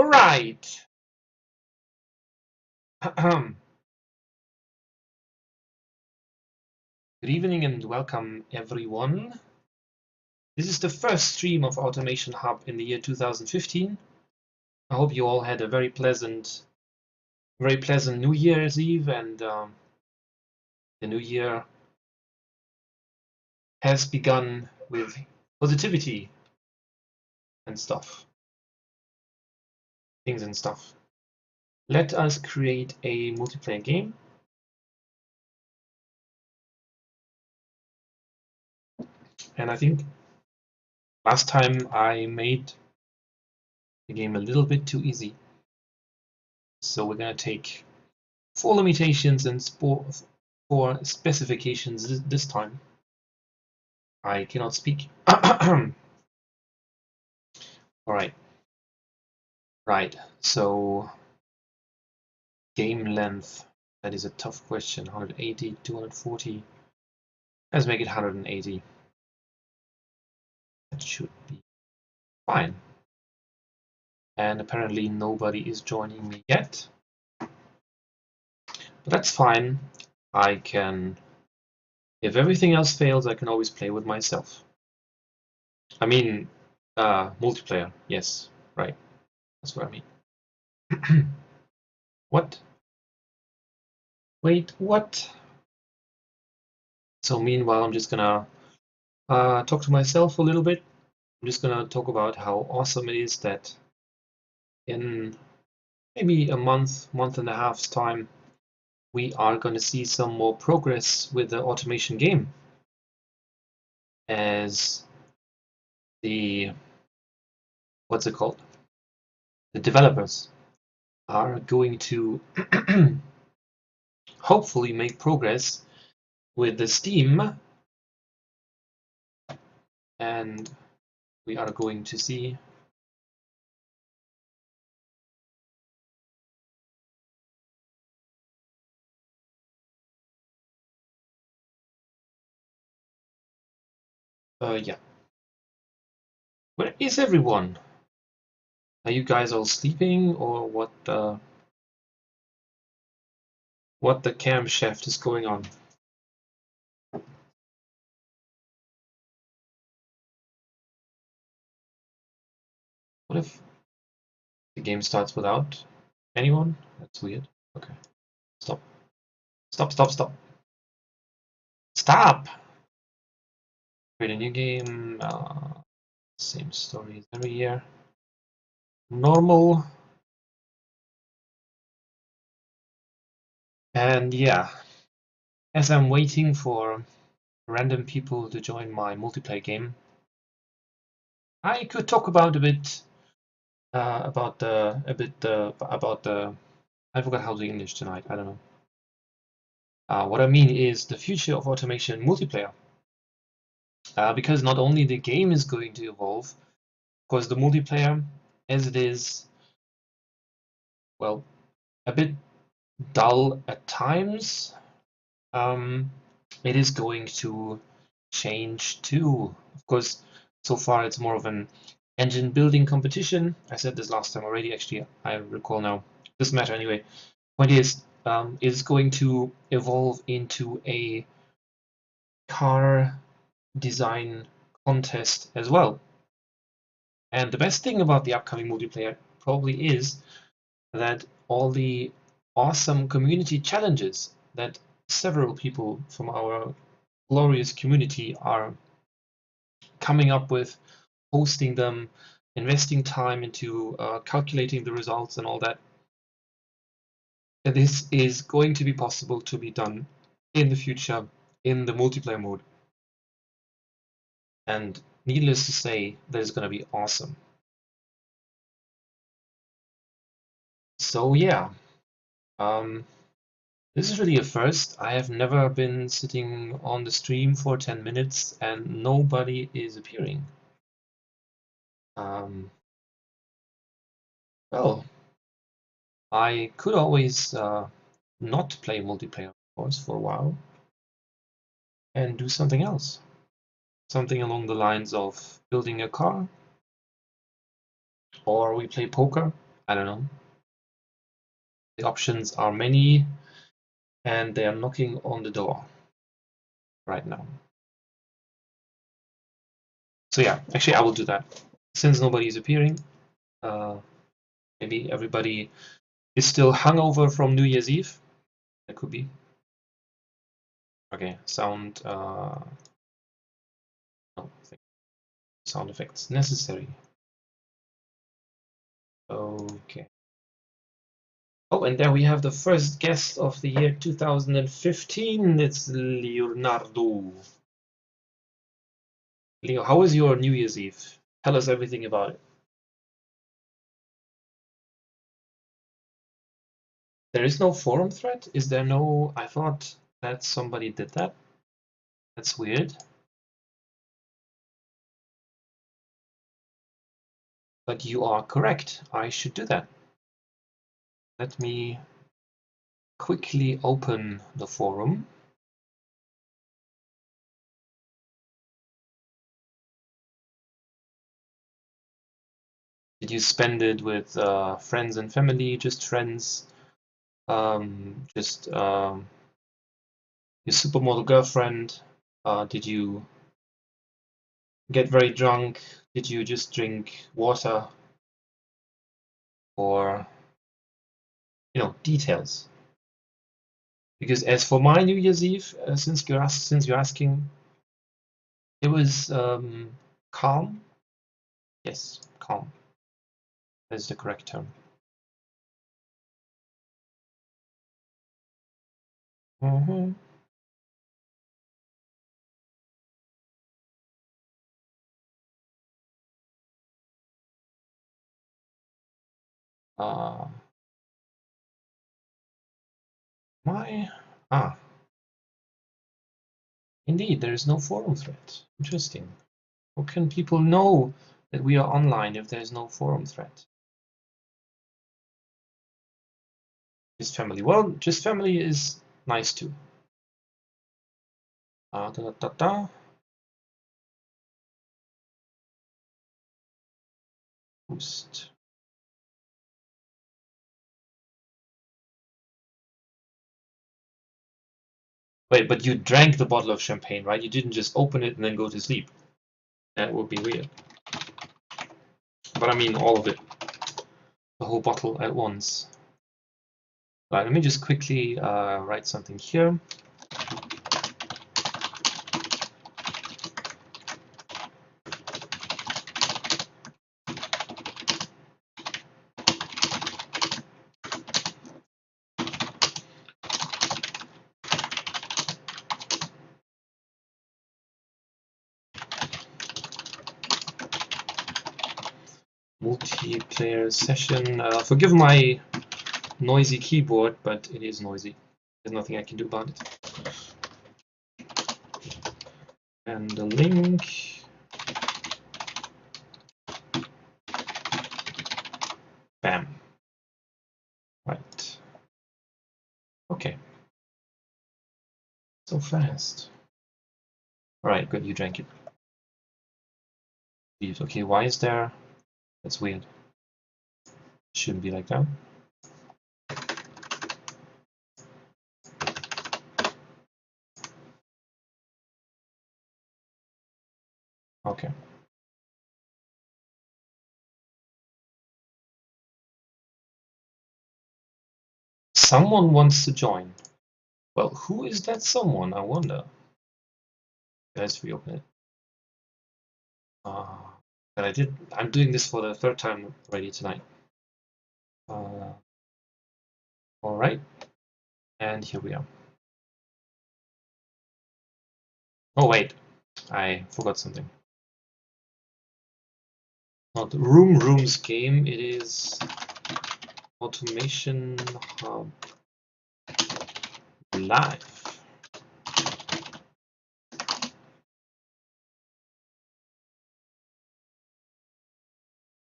All right. Good evening and welcome, everyone. This is the first stream of Automation Hub in the year 2015. I hope you all had a very pleasant New Year's Eve, and the new year has begun with positivity and stuff. Things and stuff. Let us create a multiplayer game. And I think last time I made the game a little bit too easy. So we're going to take 4 limitations and 4 specifications this time. I cannot speak. All right. Right. So game length. That is a tough question. 180, 240. Let's make it 180. That should be fine. And apparently nobody is joining me yet. But that's fine. I can, if everything else fails, I can always play with myself. I mean, multiplayer. Yes, right. That's what I mean. What? Wait, what? So meanwhile, I'm just gonna talk to myself a little bit. I'm just gonna talk about how awesome it is that in maybe a month and a half's time, we are going to see some more progress with the automation game, as the, what's it called? The developers are going to hopefully make progress with the Steam, and we are going to see yeah. Where is everyone? Are you guys all sleeping, or what the camshaft is going on? What if the game starts without anyone? That's weird. Okay. Stop. Stop, stop, stop. Stop! Create a new game. Same story as every year. Normal. And yeah, as I'm waiting for random people to join my multiplayer game, I could talk about a bit about the I forgot how to English tonight. I don't know. What I mean is the future of automation multiplayer, because not only the game is going to evolve, of course, the multiplayer, as it is, well, a bit dull at times. It is going to change too. Of course, so far it's more of an engine building competition. I said this last time already, actually, I recall now. Doesn't matter anyway. Point is, it's going to evolve into a car design contest as well. And the best thing about the upcoming multiplayer probably is that all the awesome community challenges that several people from our glorious community are coming up with, hosting them, investing time into calculating the results and all that. This is going to be possible to be done in the future in the multiplayer mode. And needless to say, that is going to be awesome. So yeah, this is really a first. I have never been sitting on the stream for 10 minutes and nobody is appearing. Well, I could always not play multiplayer, of course, for a while and do something else. Something along the lines of building a car, or we play poker. I don't know. The options are many, and they are knocking on the door right now. So yeah, actually I will do that. Since nobody is appearing, maybe everybody is still hungover from New Year's Eve. That could be. Okay, sound. No, sound effects necessary. Okay. Oh, and there we have the first guest of the year 2015. It's Leonardo. Leo, how was your New Year's Eve? Tell us everything about it. There is no forum thread? Is there no... I thought that somebody did that. That's weird. But you are correct. I should do that. Let me quickly open the forum. Did you spend it with friends and family, just friends, just your supermodel girlfriend? Did you get very drunk? Did you just drink water? Or, you know, details. Because as for my New Year's Eve, since you're asking, it was calm. Yes, calm. That is the correct term. Mm-hmm. Indeed, there is no forum thread. Interesting. How can people know that we are online if there's no forum thread? Just family. Well, just family is nice too. Boost. Wait, but you drank the bottle of champagne, right? You didn't just open it and then go to sleep. That would be weird. But I mean all of it. The whole bottle at once. Right, let me just quickly write something here. Multiplayer session. Forgive my noisy keyboard, but it is noisy. There's nothing I can do about it. And the link. Bam. Right. Okay. So fast. All right, good. You drank it. Okay, why is there? That's weird. Shouldn't be like that. Okay. Someone wants to join. Well, who is that someone? I wonder. Let's reopen it. But I'm doing this for the third time already tonight. All right. And here we are. Oh, wait. I forgot something. Not Rooms game. It is AutomationHub Live.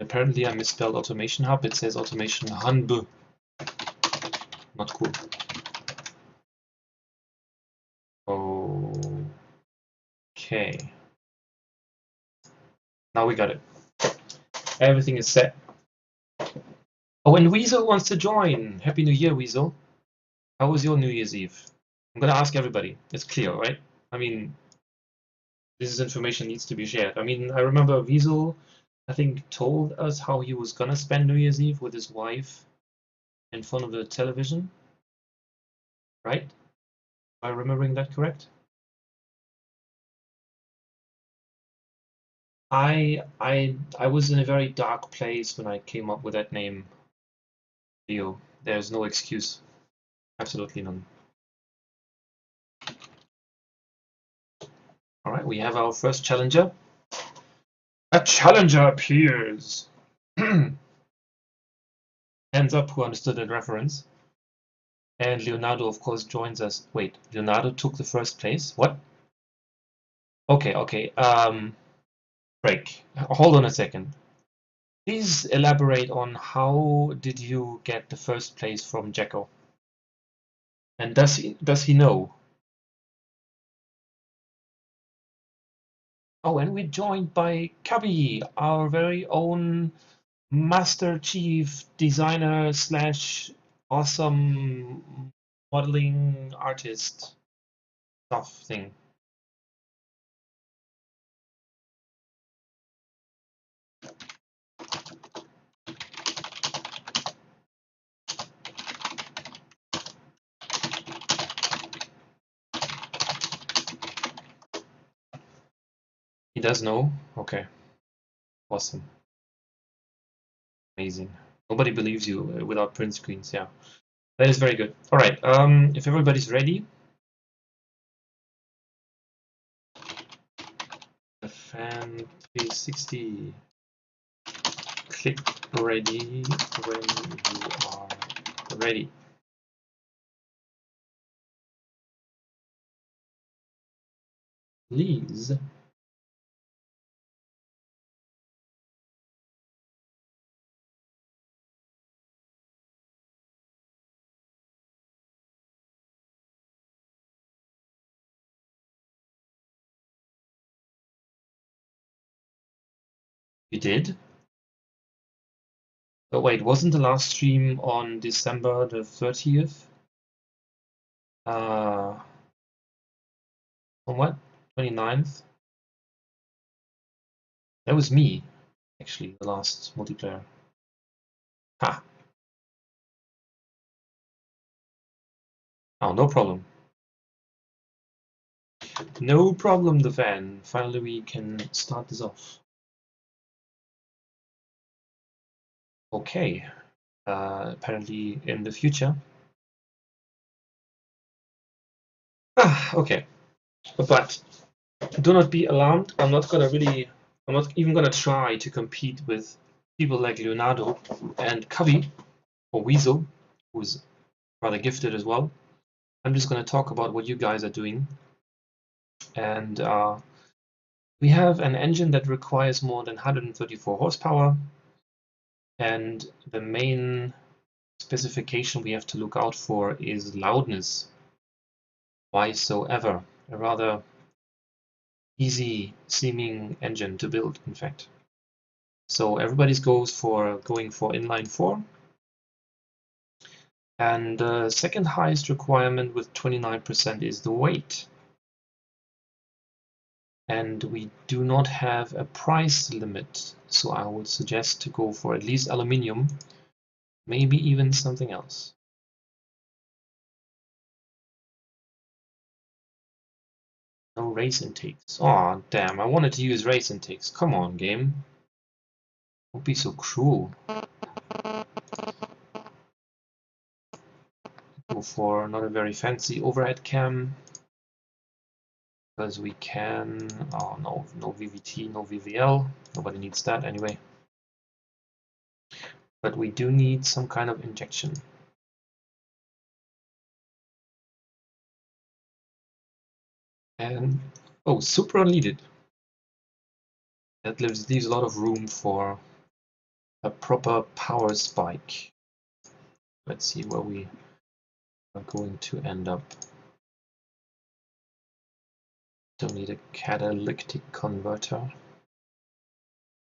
Apparently I misspelled AutomationHub. It says AutomationHub. Not cool. Okay. Now we got it. Everything is set. Oh, and Weasel wants to join. Happy New Year, Weasel. How was your New Year's Eve? I'm gonna ask everybody. It's clear, right? I mean, this information needs to be shared. I mean, I remember Weasel, I think, told us how he was gonna spend New Year's Eve with his wife in front of the television, right? Am I remembering that correct? I was in a very dark place when I came up with that name, Leo. There's no excuse. Absolutely none. All right, we have our first challenger. A challenger appears. Hands up who understood that reference. And Leonardo, of course, joins us. Wait, Leonardo took the first place? What? Okay, okay. Break. Hold on a second. Please elaborate on how did you get the first place from Jacko? And does he know? Oh, and we're joined by Cubby, our very own Master Chief designer slash awesome modeling artist stuff thing. He does know? Okay, awesome. Amazing. Nobody believes you without print screens, yeah. That is very good. All right, if everybody's ready, the fan 360, click ready when you are ready. Please. You did? Oh wait, wasn't the last stream on December the 30th? On what? 29th? That was me, actually, the last multiplayer. Ha! Oh, no problem. No problem, the fan. Finally, we can start this off. Okay. Apparently in the future. Okay. But do not be alarmed. I'm not even gonna try to compete with people like Leonardo and Cubby or Weasel, who's rather gifted as well. I'm just gonna talk about what you guys are doing. And we have an engine that requires more than 134 horsepower. And the main specification we have to look out for is loudness. Why so ever? A rather easy seeming engine to build, in fact. So everybody going for inline 4. And the second highest requirement with 29% is the weight. And we do not have a price limit, so I would suggest to go for at least aluminium, maybe even something else. No race intakes. Aw, damn, I wanted to use race intakes. Come on, game. Don't be so cruel. Go for not a very fancy overhead cam. Because we can... Oh, no VVT, no VVL. Nobody needs that anyway. But we do need some kind of injection. And... Oh, super unleaded. That leaves a lot of room for a proper power spike. Let's see where we are going to end up. Don't need a catalytic converter.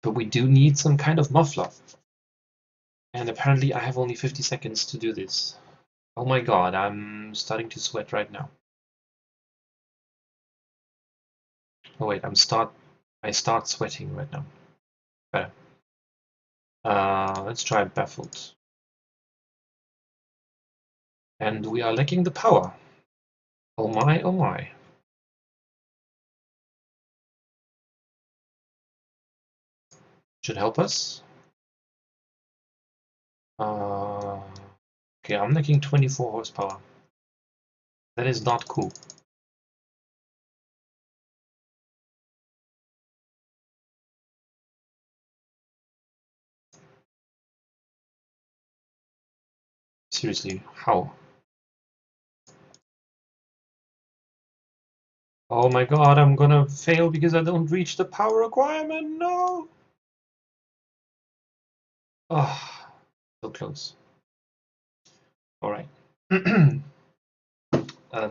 But we do need some kind of muffler. And apparently I have only 50 seconds to do this. Oh my god, I'm starting to sweat right now. Oh wait, I start sweating right now. Better. Let's try baffled. And we are lacking the power. Oh my, oh my. Should help us. Okay, I'm lacking 24 horsepower. That is not cool. Seriously, how? Oh my god, I'm gonna fail because I don't reach the power requirement. No! Oh, so close. All right. The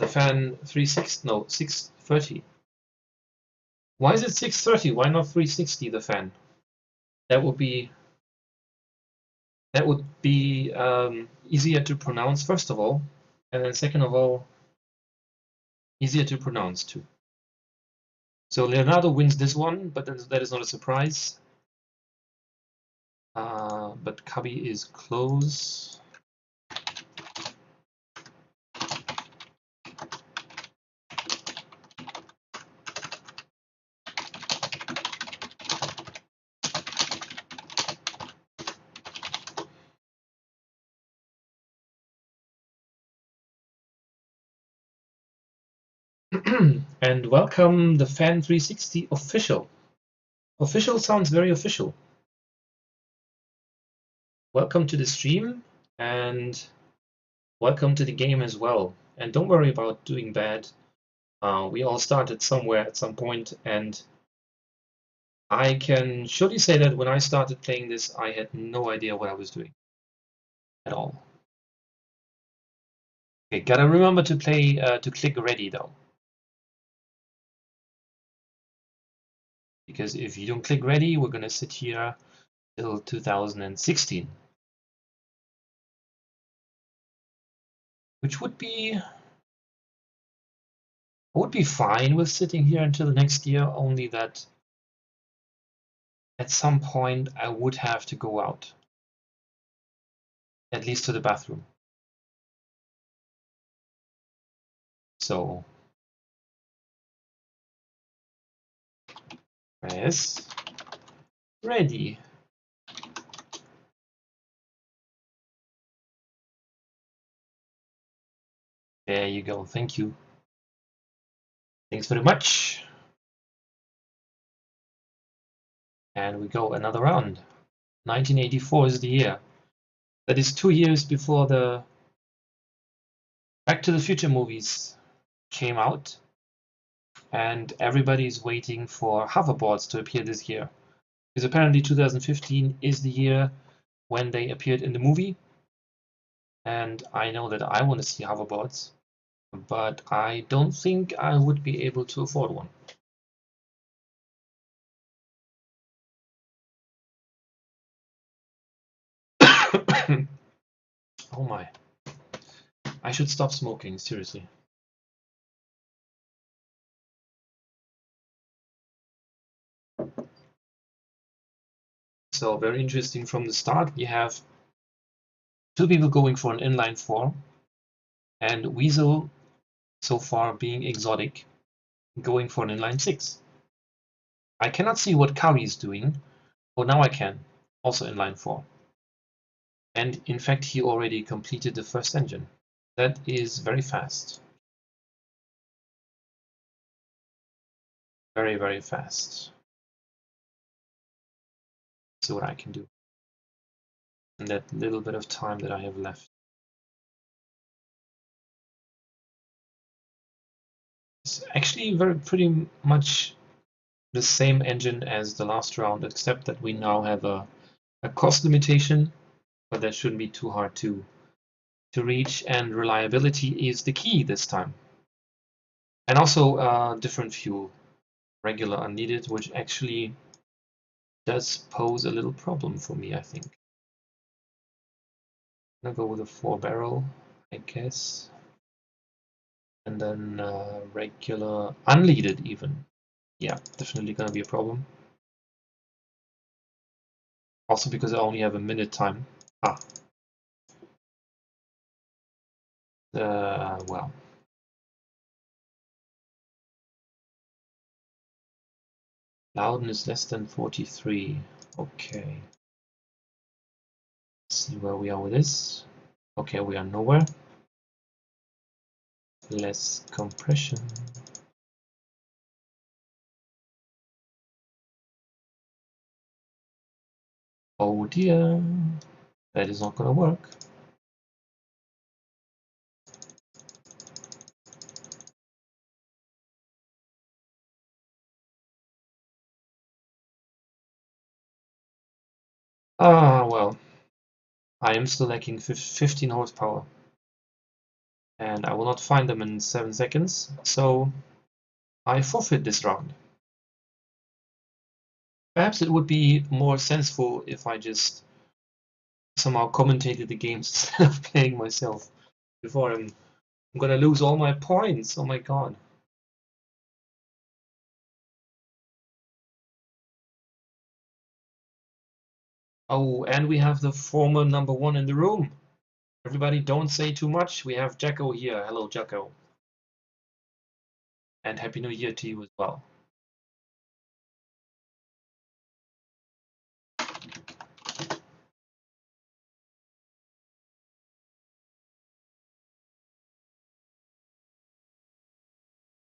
fan 360, no, 630. Why is it 630? Why not 360, the fan? That would be easier to pronounce, first of all, and then second of all, easier to pronounce too. So Leonardo wins this one, but that is not a surprise. But Cubby is close. And welcome the Fan 360 official. Official sounds very official. Welcome to the stream and welcome to the game as well. And don't worry about doing bad. We all started somewhere at some point, and I can surely say that when I started playing this, I had no idea what I was doing at all. Okay, gotta remember to click ready though. Because if you don't click ready, we're gonna sit here till 2016. Which would be, I would be fine with sitting here until the next year, only that at some point I would have to go out. At least to the bathroom. So, yes, ready. There you go, thank you. Thanks very much. And we go another round. 1984 is the year. That is 2 years before the Back to the Future movies came out. And everybody's waiting for hoverboards to appear this year. Because apparently 2015 is the year when they appeared in the movie. And I know that I want to see hoverboards, but I don't think I would be able to afford one. Oh my. I should stop smoking, seriously. So very interesting from the start. We have two people going for an inline 4 and Weasel so far being exotic going for an inline 6. I cannot see what Kari is doing. Oh, now I can. Also inline 4. And in fact, he already completed the first engine. That is very fast. Very, very fast. See what I can do in that little bit of time that I have left. It's actually pretty much the same engine as the last round, except that we now have a cost limitation, but that shouldn't be too hard to reach, and reliability is the key this time. And also different fuel, regular unleaded, which actually does pose a little problem for me, I think. I'm gonna go with a 4-barrel, I guess. And then regular unleaded even. Yeah, definitely gonna be a problem. Also because I only have a minute time. Well. Loudon is less than 43. Okay. Let's see where we are with this. Okay, we are nowhere. Less compression. Oh dear. That is not gonna work. Well. I am still lacking 15 horsepower. And I will not find them in 7 seconds, so I forfeit this round. Perhaps it would be more sensible if I just somehow commentated the games instead of playing myself before I'm gonna lose all my points. Oh my god. Oh, and we have the former #1 in the room. Everybody don't say too much. We have Jacko here. Hello, Jacko. And Happy New Year to you as well.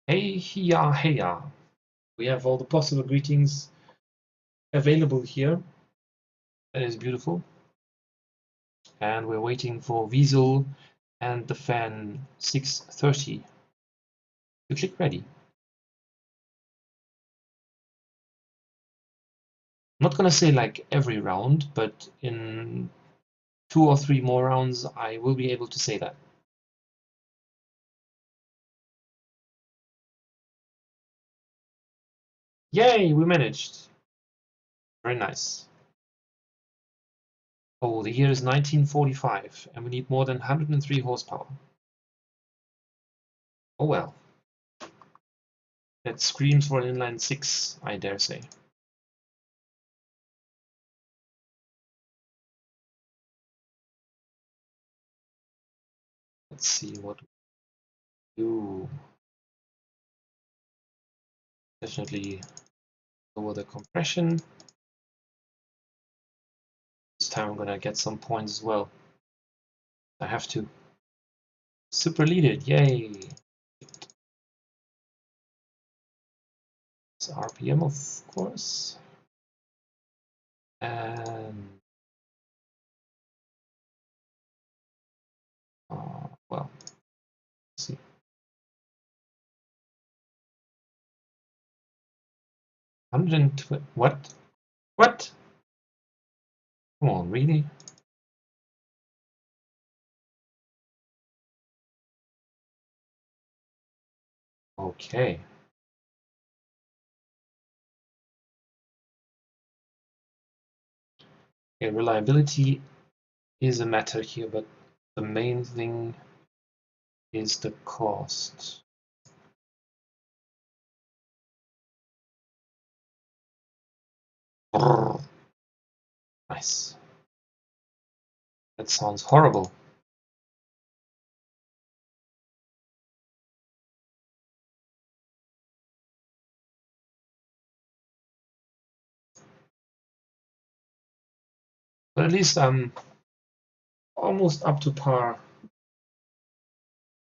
Hey, hiya, heya. We have all the possible greetings available here. That is beautiful. And we're waiting for Wiesel and the fan 630 to click ready. I'm not gonna say like every round, but in 2 or 3 more rounds, I will be able to say that. Yay, we managed. Very nice. Oh, the year is 1945, and we need more than 103 horsepower. Oh well. That screams for an inline 6, I dare say. Let's see what we do. Definitely lower the compression. This time I'm gonna get some points as well. I have to. Super leaded, yay! It's RPM, of course. And well, let's see. 120. What? What? Come on, really? Okay. Okay, reliability is a matter here, but the main thing is the cost. Brrr. Nice. That sounds horrible. But at least I'm almost up to par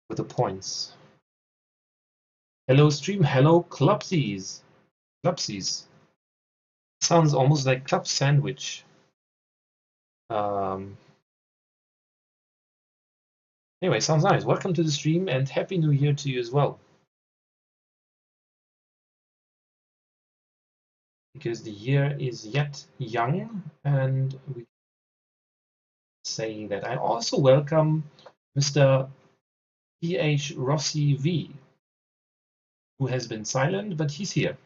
with the points. Hello stream, hello clubsies. Clubsies. Sounds almost like club sandwich. Anyway, sounds nice. Welcome to the stream and Happy New Year to you as well. Because the year is yet young and we say that. I also welcome Mr. PH Rossi V, who has been silent, but he's here.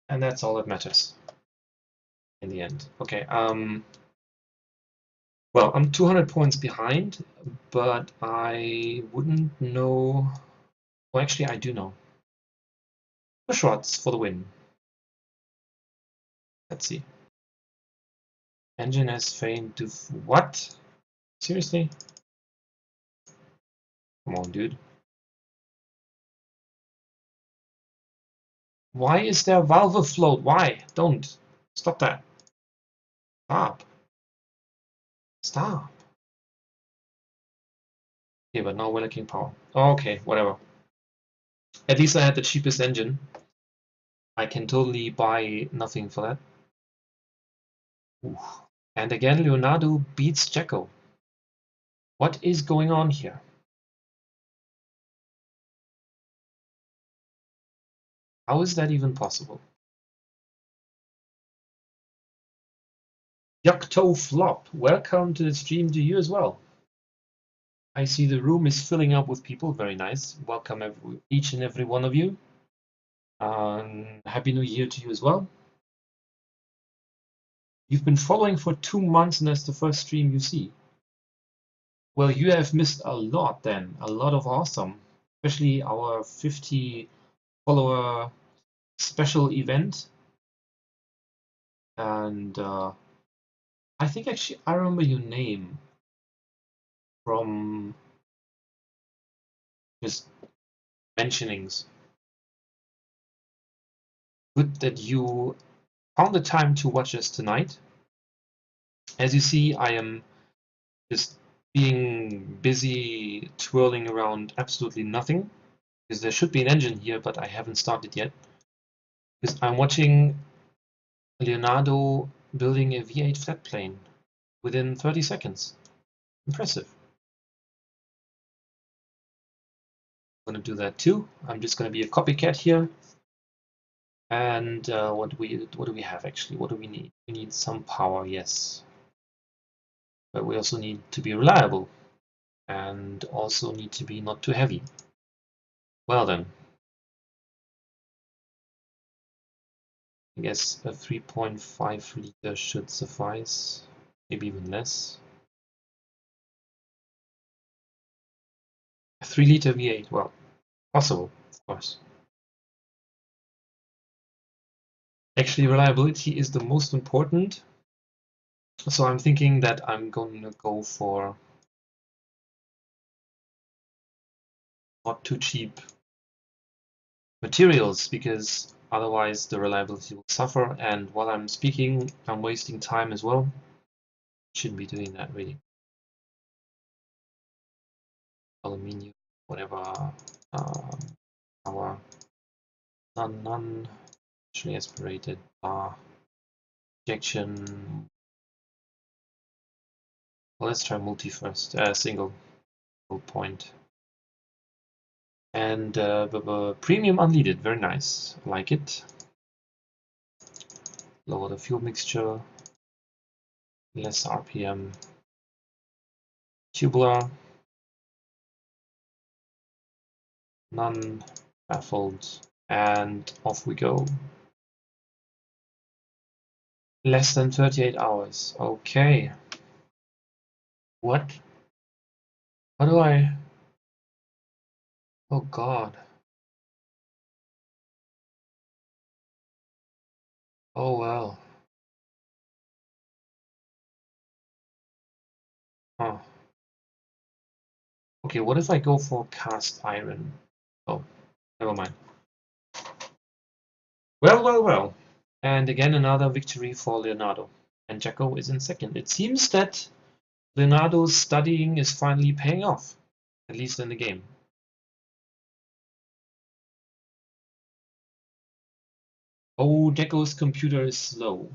And that's all that matters in the end. Okay, Well, I'm 200 points behind, but I wouldn't know. Well, actually, I do know. Push shots for the win. Let's see. Engine has failed to. What? Seriously? Come on, dude. Why is there valve afloat? Why? Don't. Stop that. Stop. Stop. Okay, but now we're lacking power. Okay, whatever. At least I had the cheapest engine. I can totally buy nothing for that. Ooh. And again, Leonardo beats Jacko. What is going on here? How is that even possible? Yocto Flop, welcome to the stream to you as well. I see the room is filling up with people. Very nice. Welcome each and every one of you. Happy New Year to you as well. You've been following for 2 months and that's the first stream you see. Well, you have missed a lot then. A lot of awesome. Especially our 50 follower special event. And I think actually I remember your name from just mentionings. Good that you found the time to watch us tonight. As you see, I am just being busy twirling around absolutely nothing, because there should be an engine here, but I haven't started yet. Because I'm watching Leonardo building a V8 flat plane within 30 seconds. Impressive. I'm going to do that too. I'm just going to be a copycat here. And what do we have actually? What do we need? We need some power, yes. But we also need to be reliable and also need to be not too heavy. Well then, I guess a 3.5 liter should suffice, maybe even less. A 3 liter V8, well, possible, of course. Actually, reliability is the most important. So I'm thinking that I'm going to go for not too cheap materials, because otherwise the reliability will suffer, and while I'm speaking, I'm wasting time as well. Shouldn't be doing that really. Aluminium, whatever, power, none, actually aspirated, bar, injection. Well, let's try multi first, single point. And premium unleaded, very nice, I like it. Lower the fuel mixture, less RPM, tubular, none, baffled, and off we go. Less than 38 hours, okay. What? How do I? Oh God. Oh well. Huh. Okay, what if I go for cast iron? Oh, never mind. Well. And again, another victory for Leonardo. And Jacko is in second. It seems that Leonardo's studying is finally paying off, at least in the game. Oh, Jacko's computer is slow.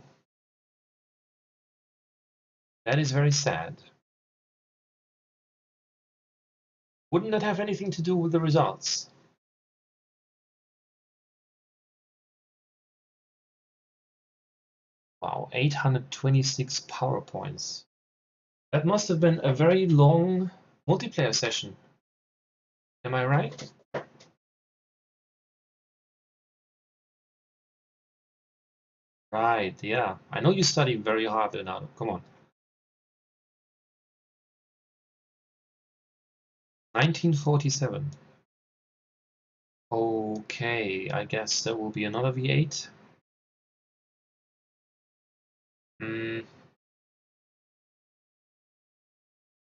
That is very sad. Wouldn't that have anything to do with the results? Wow, 826 power points. That must have been a very long multiplayer session. Am I right? Right, yeah. I know you study very hard, Leonardo. Come on. 1947. Okay, I guess there will be another V8. The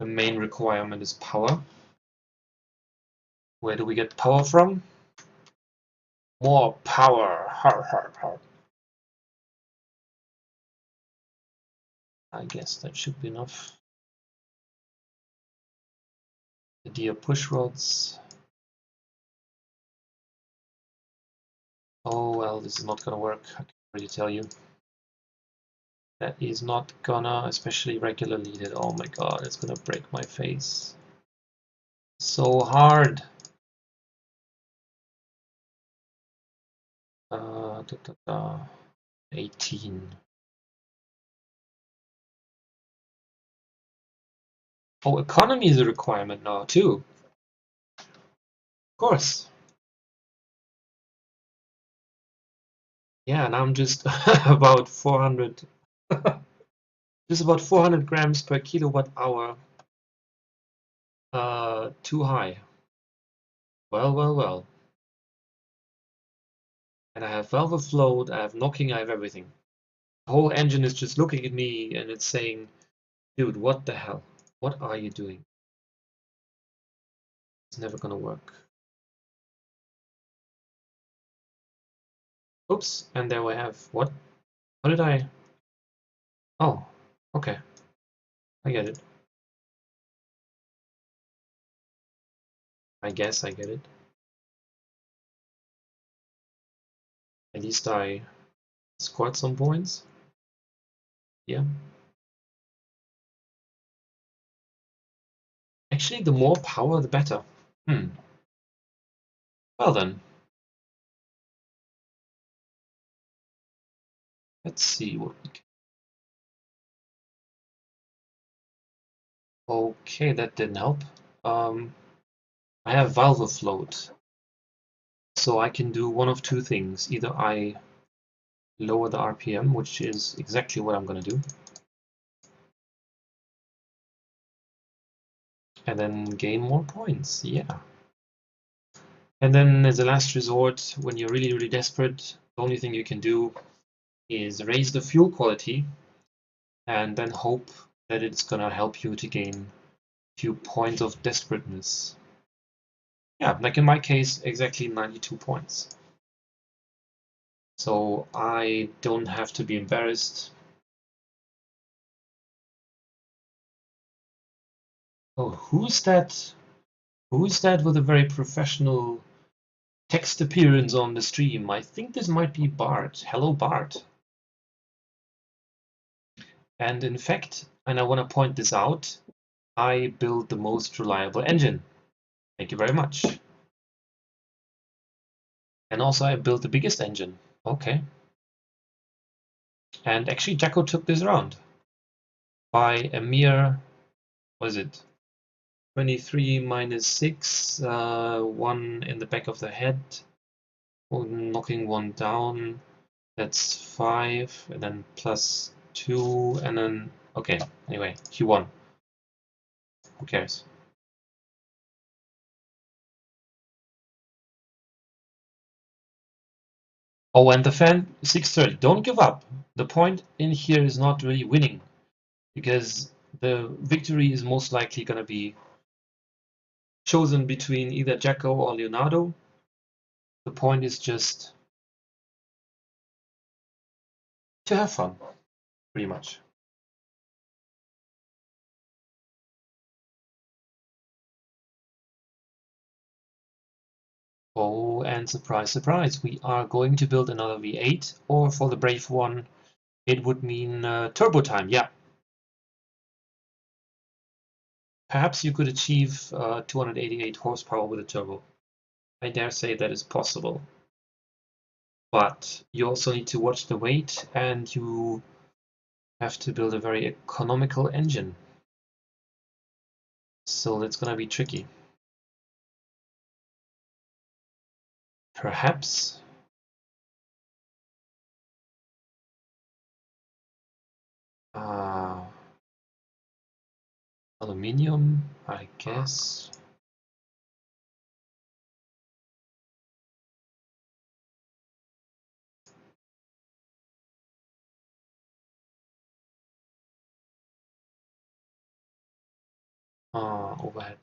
main requirement is power. Where do we get power from? More power. Har, har, har. I guess that should be enough. The deer push rods. Oh well, this is not gonna work. I can already tell you. That is not gonna, especially regularly. That, oh my god, it's gonna break my face. So hard. Da, da, da. 18. Oh, economy is a requirement now too. Of course. Yeah, and I'm just about 400, just about 400 grams per kilowatt hour. Too high. Well, well, well. And I have valve float, I have knocking, I have everything. The whole engine is just looking at me and it's saying, dude, what the hell? What are you doing? It's never gonna work. Oops, and there we have what? How did I? Oh, okay. I get it. I guess I get it. At least I scored some points. Yeah. Actually, the more power, the better. Well then, let's see what we can. Okay, that didn't help. I have valve float, so I can do one of two things. Either I lower the RPM, which is exactly what I'm gonna do, and then gain more points. Yeah. And then as a last resort, when you're really, really desperate, the only thing you can do is raise the fuel quality and then hope that it's gonna help you to gain a few points of desperateness. Yeah, like in my case, exactly 92 points. So I don't have to be embarrassed. Oh, who's that? Who's that with a very professional text appearance on the stream? I think this might be Bart. Hello, Bart. And in fact, and I want to point this out, I build the most reliable engine. Thank you very much. And also I built the biggest engine. Okay. And actually Jacko took this round by a mere, what is it? 23 minus 6, 1 in the back of the head, knocking 1 down. That's 5, and then plus 2, and then, okay, anyway, he won. Who cares? Oh, and the fan 630. Don't give up. The point in here is not really winning, because the victory is most likely going to be chosen between either Jacko or Leonardo. The point is just to have fun, pretty much. Oh, and surprise, surprise, we are going to build another V8, or for the brave one, it would mean turbo time, yeah. Perhaps you could achieve 288 horsepower with a turbo. I dare say that is possible. But you also need to watch the weight, and you have to build a very economical engine. So that's gonna be tricky. Perhaps aluminium, I guess. Overhead.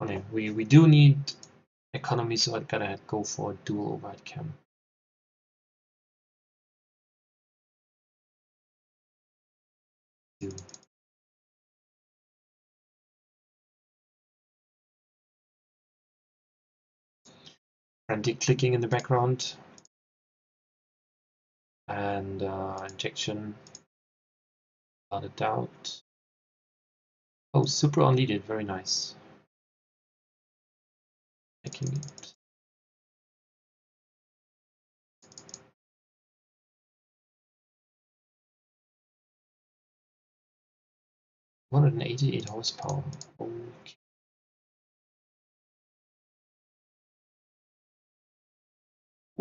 Okay, we do need economy, so I'm gonna go for dual overhead cam. Frantic clicking in the background and injection. Without a doubt. Oh, super unleaded, very nice. Making it. $188 horsepower. Okay.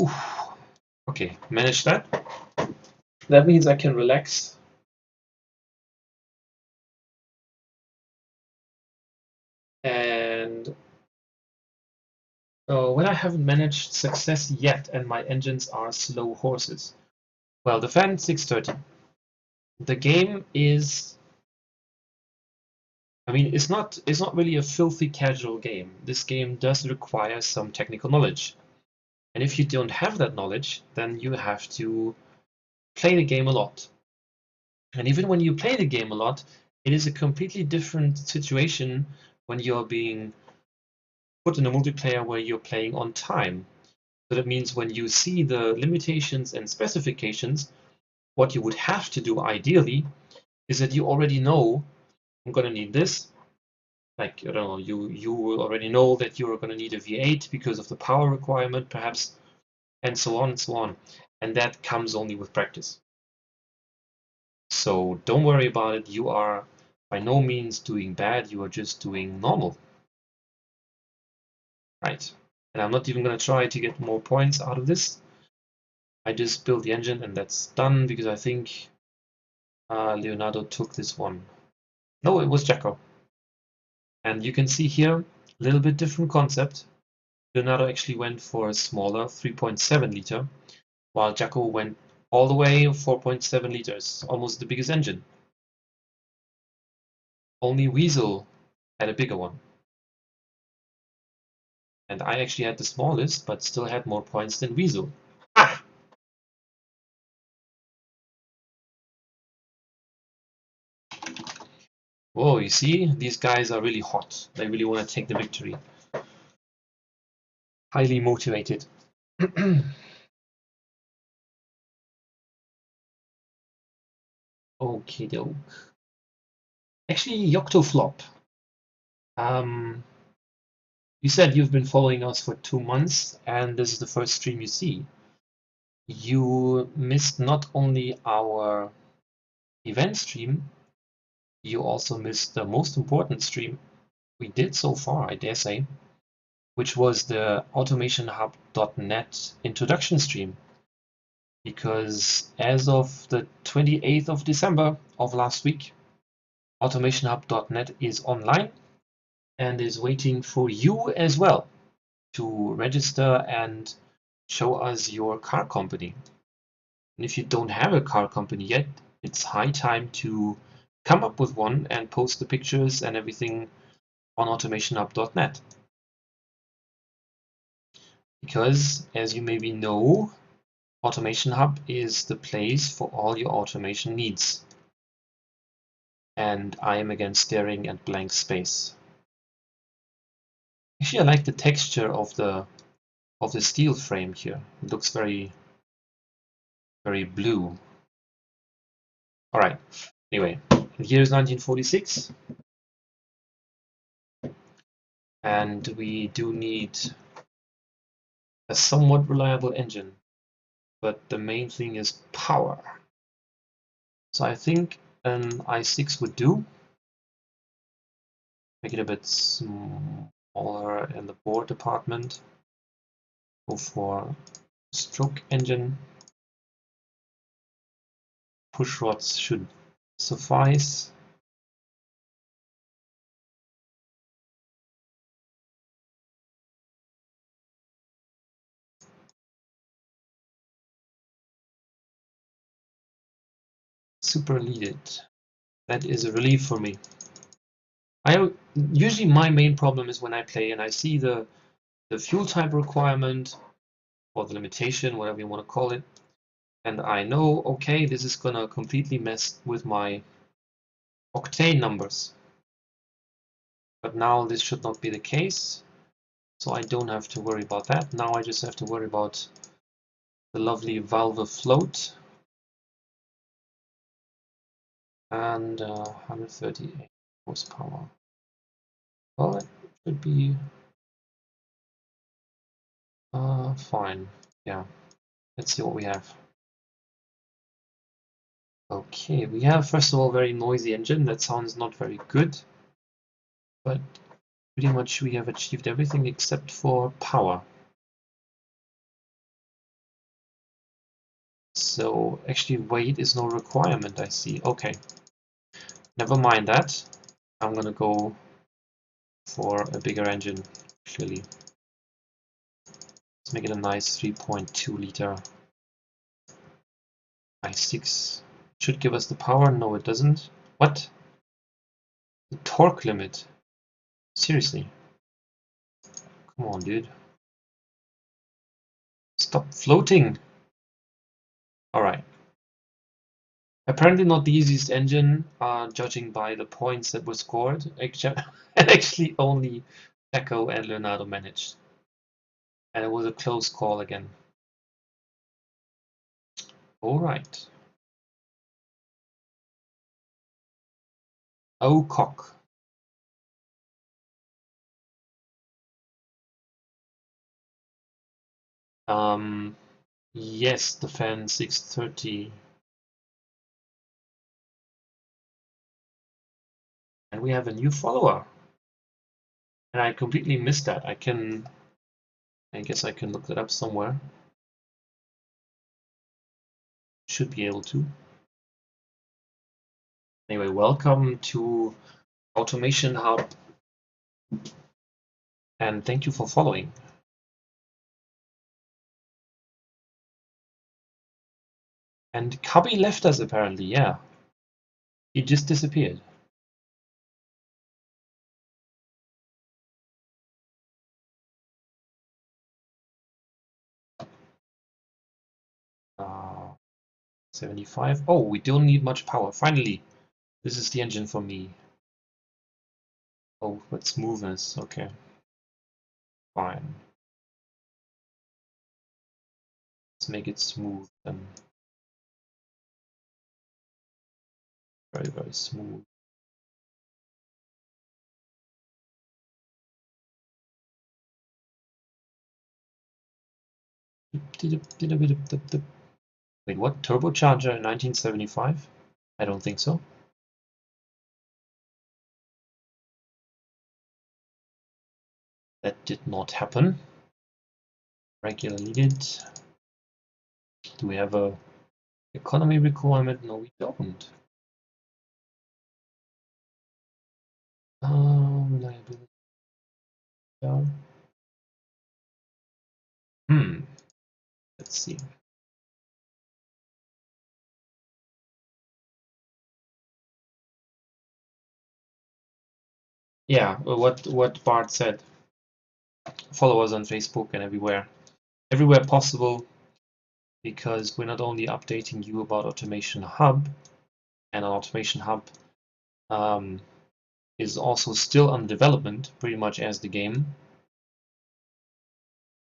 Oof. Okay, manage that. That means I can relax. And when I haven't managed success yet and my engines are slow horses. Well, the fan 630. The game is, I mean, it's not really a filthy casual game. This game does require some technical knowledge. And if you don't have that knowledge, then you have to play the game a lot. And even when you play the game a lot, it is a completely different situation when you're being put in a multiplayer where you're playing on time. So that means when you see the limitations and specifications, what you would have to do ideally is that you already know, I'm going to need this. Like, I don't know, you will already know that you're going to need a V8 because of the power requirement, perhaps, and so on and so on. And that comes only with practice. So don't worry about it. You are by no means doing bad. You are just doing normal. Right. And I'm not even going to try to get more points out of this. I just built the engine and that's done because I think Leonardo took this one. No, it was Jacko. And you can see here a little bit different concept. Leonardo actually went for a smaller 3.7 liter, while Jacko went all the way 4.7 liters, almost the biggest engine. Only Weasel had a bigger one. And I actually had the smallest, but still had more points than Weasel. Ah! Whoa, you see? These guys are really hot. They really want to take the victory. Highly motivated. Okay, doke. Actually, Yoctoflop. You said you've been following us for 2 months, and this is the first stream you see. You missed not only our event stream, you also missed the most important stream we did so far, I dare say, which was the AutomationHub.net introduction stream. Because as of the 28th of December of last week, AutomationHub.net is online and is waiting for you as well to register and show us your car company. And if you don't have a car company yet, it's high time to come up with one and post the pictures and everything on AutomationHub.net. Because, as you maybe know, Automation Hub is the place for all your automation needs. And I am again staring at blank space. Actually, I like the texture of the steel frame here. It looks very, very blue. All right. Anyway, the year is 1946, and we do need a somewhat reliable engine, but the main thing is power. So I think an i6 would do. Make it a bit smaller in the board department. Go for stroke engine. Push rods should suffice. Super leaded. That is a relief for me. Usually my main problem is when I play and I see the fuel type requirement or the limitation, whatever you want to call it, and I know, okay, this is gonna completely mess with my octane numbers. But now this should not be the case, so I don't have to worry about that. Now I just have to worry about the lovely valve float and 138 horsepower. Well, it should be fine. Yeah, let's see what we have. Okay, we have first of all a very noisy engine. That sounds not very good, but pretty much we have achieved everything except for power. So actually weight is no requirement, I see. Okay, never mind that. I'm gonna go for a bigger engine, clearly. Let's make it a nice 3.2 liter i6. Should give us the power. No, it doesn't. What? The torque limit? Seriously? Come on, dude. Stop floating! Alright. Apparently not the easiest engine, judging by the points that were scored. And actually only Echo and Leonardo managed. And it was a close call again. Alright. Oh, cock. Yes, the fan 630. And we have a new follower. And I completely missed that. I guess I can look that up somewhere. Should be able to. Anyway, welcome to AutomationHub. And thank you for following. And Cubby left us apparently, yeah. He just disappeared. Uh, 75. Oh, we don't need much power. Finally, this is the engine for me. Oh, but smoothness. Okay. Fine. Let's make it smooth then. Very, very smooth. Wait, what? Turbocharger in 1975? I don't think so. That did not happen. Regular needed. Do we have a economy requirement? No, we don't. Reliability. Let's see. Yeah, what Bart said. Follow us on Facebook and everywhere possible, because we're not only updating you about AutomationHub, and AutomationHub is also still under development, pretty much as the game.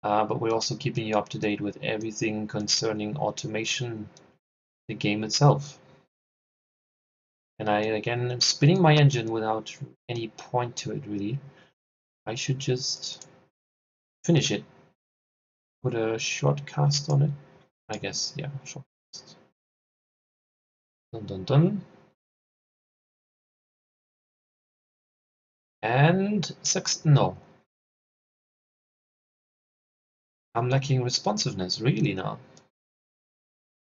But we're also keeping you up to date with everything concerning automation, the game itself. And again, am spinning my engine without any point to it, really. I should just finish it. Put a short cast on it. I guess, yeah, short cast. Dun dun dun. And no. I'm lacking responsiveness, really now.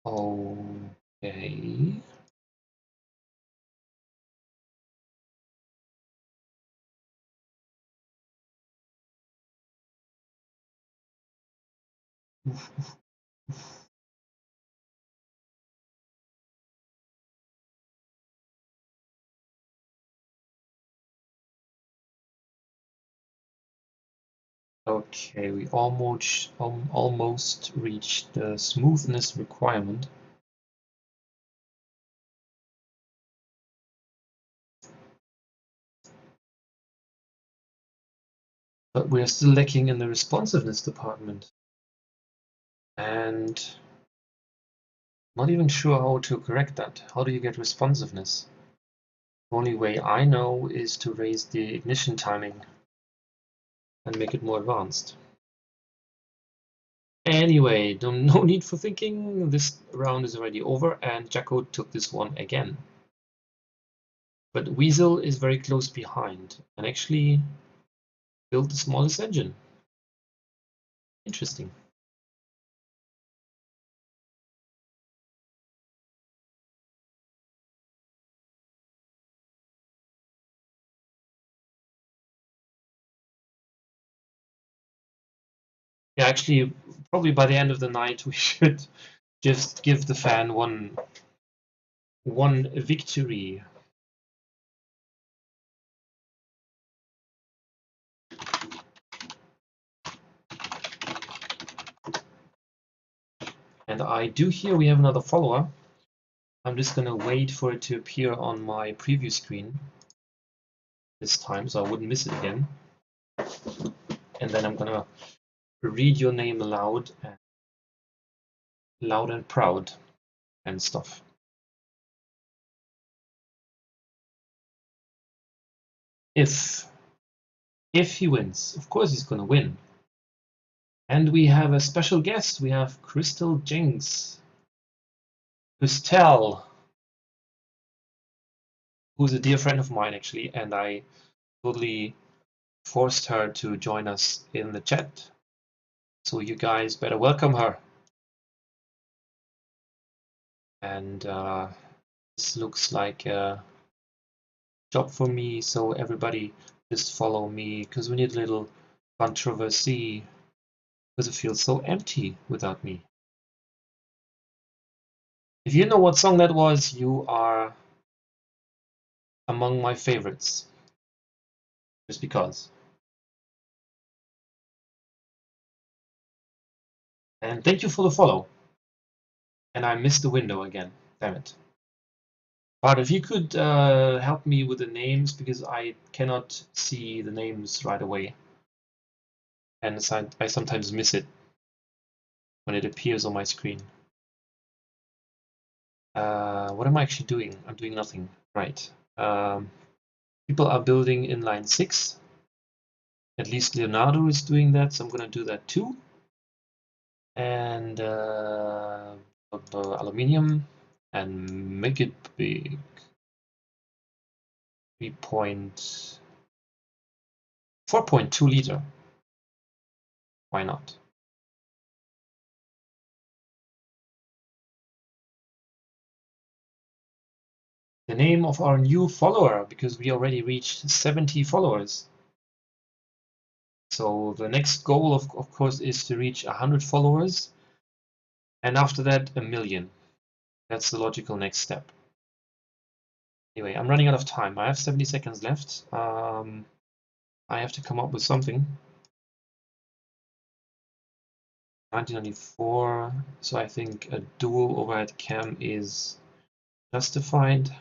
Okay. Okay, we almost reached the smoothness requirement. But we're still lacking in the responsiveness department. And not even sure how to correct that. How do you get responsiveness? The only way I know is to raise the ignition timing and make it more advanced. Anyway, no need for thinking. This round is already over, and Jacko took this one again. But Weasel is very close behind and actually built the smallest engine. Interesting. Yeah, actually, probably by the end of the night, we should just give the fan one victory. And I do hear we have another follower. I'm just gonna wait for it to appear on my preview screen this time, so I wouldn't miss it again. And then I'm gonna read your name aloud and proud and stuff. If he wins, of course he's gonna win. And we have a special guest. We have Crystal Jenks. Crystal, who's a dear friend of mine actually, and I totally forced her to join us in the chat. So you guys better welcome her. And this looks like a job for me, so everybody just follow me, because we need a little controversy, because it feels so empty without me. If you know what song that was, you are among my favorites. Just because. And thank you for the follow. And I missed the window again. Damn it. But if you could help me with the names, because I cannot see the names right away. And I sometimes miss it when it appears on my screen. What am I actually doing? I'm doing nothing. Right. People are building in line 6. At least Leonardo is doing that, so I'm going to do that too. And aluminium and make it big. 4.2 liter. Why not? The name of our new follower, because we already reached 70 followers. So the next goal, of course, is to reach 100 followers. And after that, 1 million. That's the logical next step. Anyway, I'm running out of time. I have 70 seconds left. I have to come up with something. 1994, so I think a dual overhead cam is justified.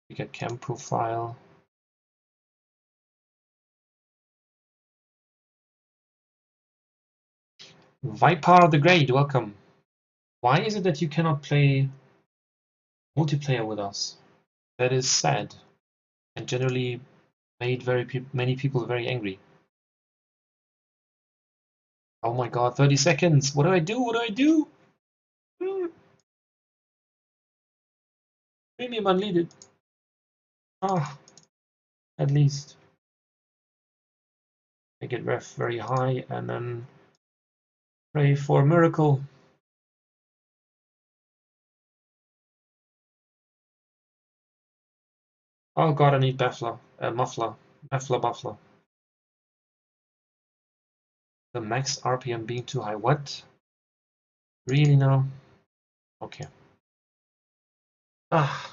We get cam profile. Viper the Great, welcome. Why is it that you cannot play multiplayer with us? That is sad, and generally made many people very angry. Oh my god, 30 seconds! What do I do? What do I do? Premium unleaded. Ah, at least. I get ref very high and then pray for a miracle. Oh god, I need muffler. Muffler. The max RPM being too high. What? Really now? Okay. Ah.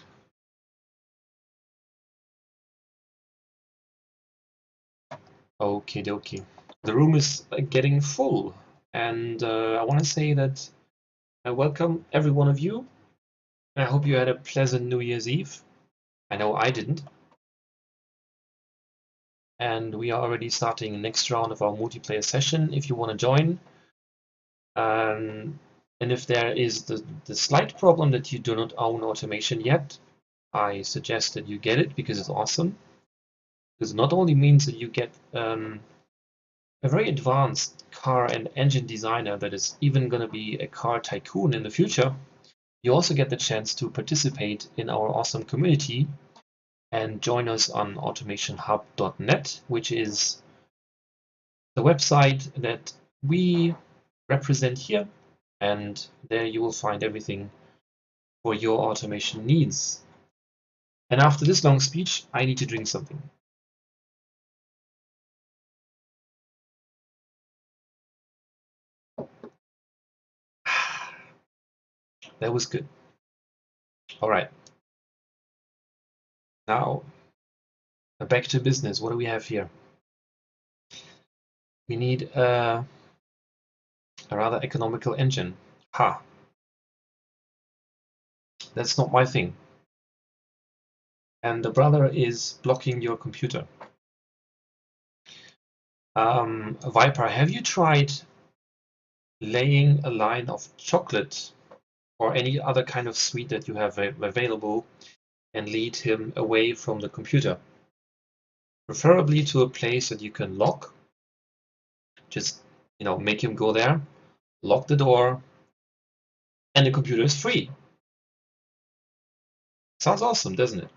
Okie dokie. The room is getting full, and I want to say that I welcome every one of you. I hope you had a pleasant New Year's Eve. I know I didn't. And we are already starting the next round of our multiplayer session if you want to join. And if there is the slight problem that you do not own automation yet, I suggest that you get it because it's awesome. Because it not only means that you get a very advanced car and engine designer that is even going to be a car tycoon in the future, you also get the chance to participate in our awesome community and join us on AutomationHub.net, which is the website that we represent here. And there you will find everything for your automation needs. And after this long speech, I need to drink something. That was good. All right. Now, back to business. What do we have here? We need a rather economical engine. Ha! That's not my thing. And the brother is blocking your computer. Viper, have you tried laying a line of chocolate or any other kind of sweet that you have available and lead him away from the computer? Preferably to a place that you can lock. Just, make him go there, lock the door, and the computer is free. Sounds awesome, doesn't it?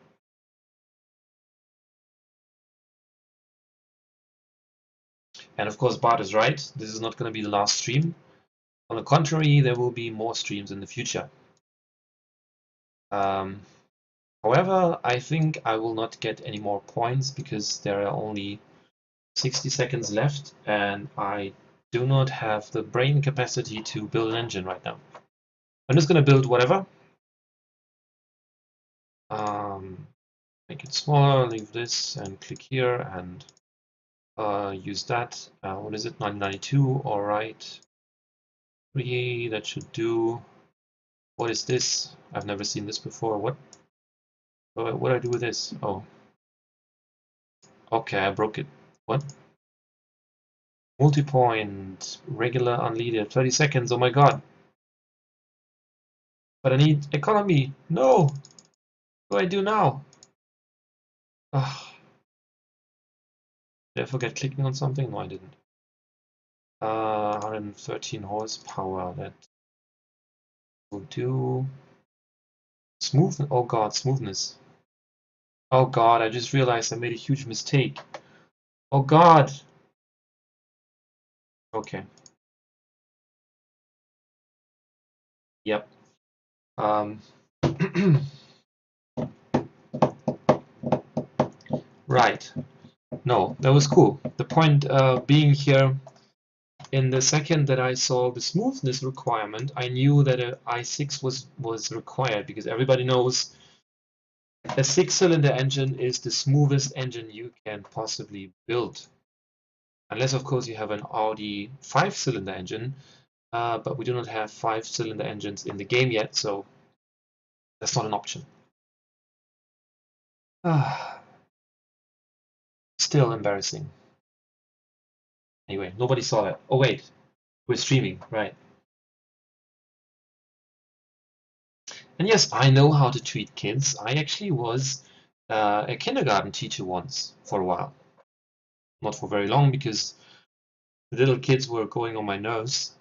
And of course, Bart is right. This is not going to be the last stream. On the contrary, there will be more streams in the future. However, I think I will not get any more points because there are only 60 seconds left and I do not have the brain capacity to build an engine right now. I'm just going to build whatever. Make it smaller, leave this and click here and use that. What is it? 992. All right. 3, that should do. What is this? I've never seen this before. What do I do with this? Oh. Okay, I broke it. What? Multi-point, regular, unleaded, 30 seconds. Oh my god. But I need economy. No. What do I do now? Ugh. Did I forget clicking on something? No, I didn't. 113 horsepower. That will do. Smooth. Oh god, smoothness. Oh god, I just realized I made a huge mistake. Oh god. Okay. Yep. Right. No, that was cool. The point being here, in the second that I saw the smoothness requirement, I knew that a i6 was required because everybody knows a 6-cylinder engine is the smoothest engine you can possibly build. Unless, of course, you have an Audi 5-cylinder engine, but we do not have 5-cylinder engines in the game yet, so that's not an option. Still embarrassing. Anyway, nobody saw that. Oh wait, we're streaming, right? And yes, I know how to treat kids. I actually was a kindergarten teacher once for a while. Not for very long because the little kids were going on my nerves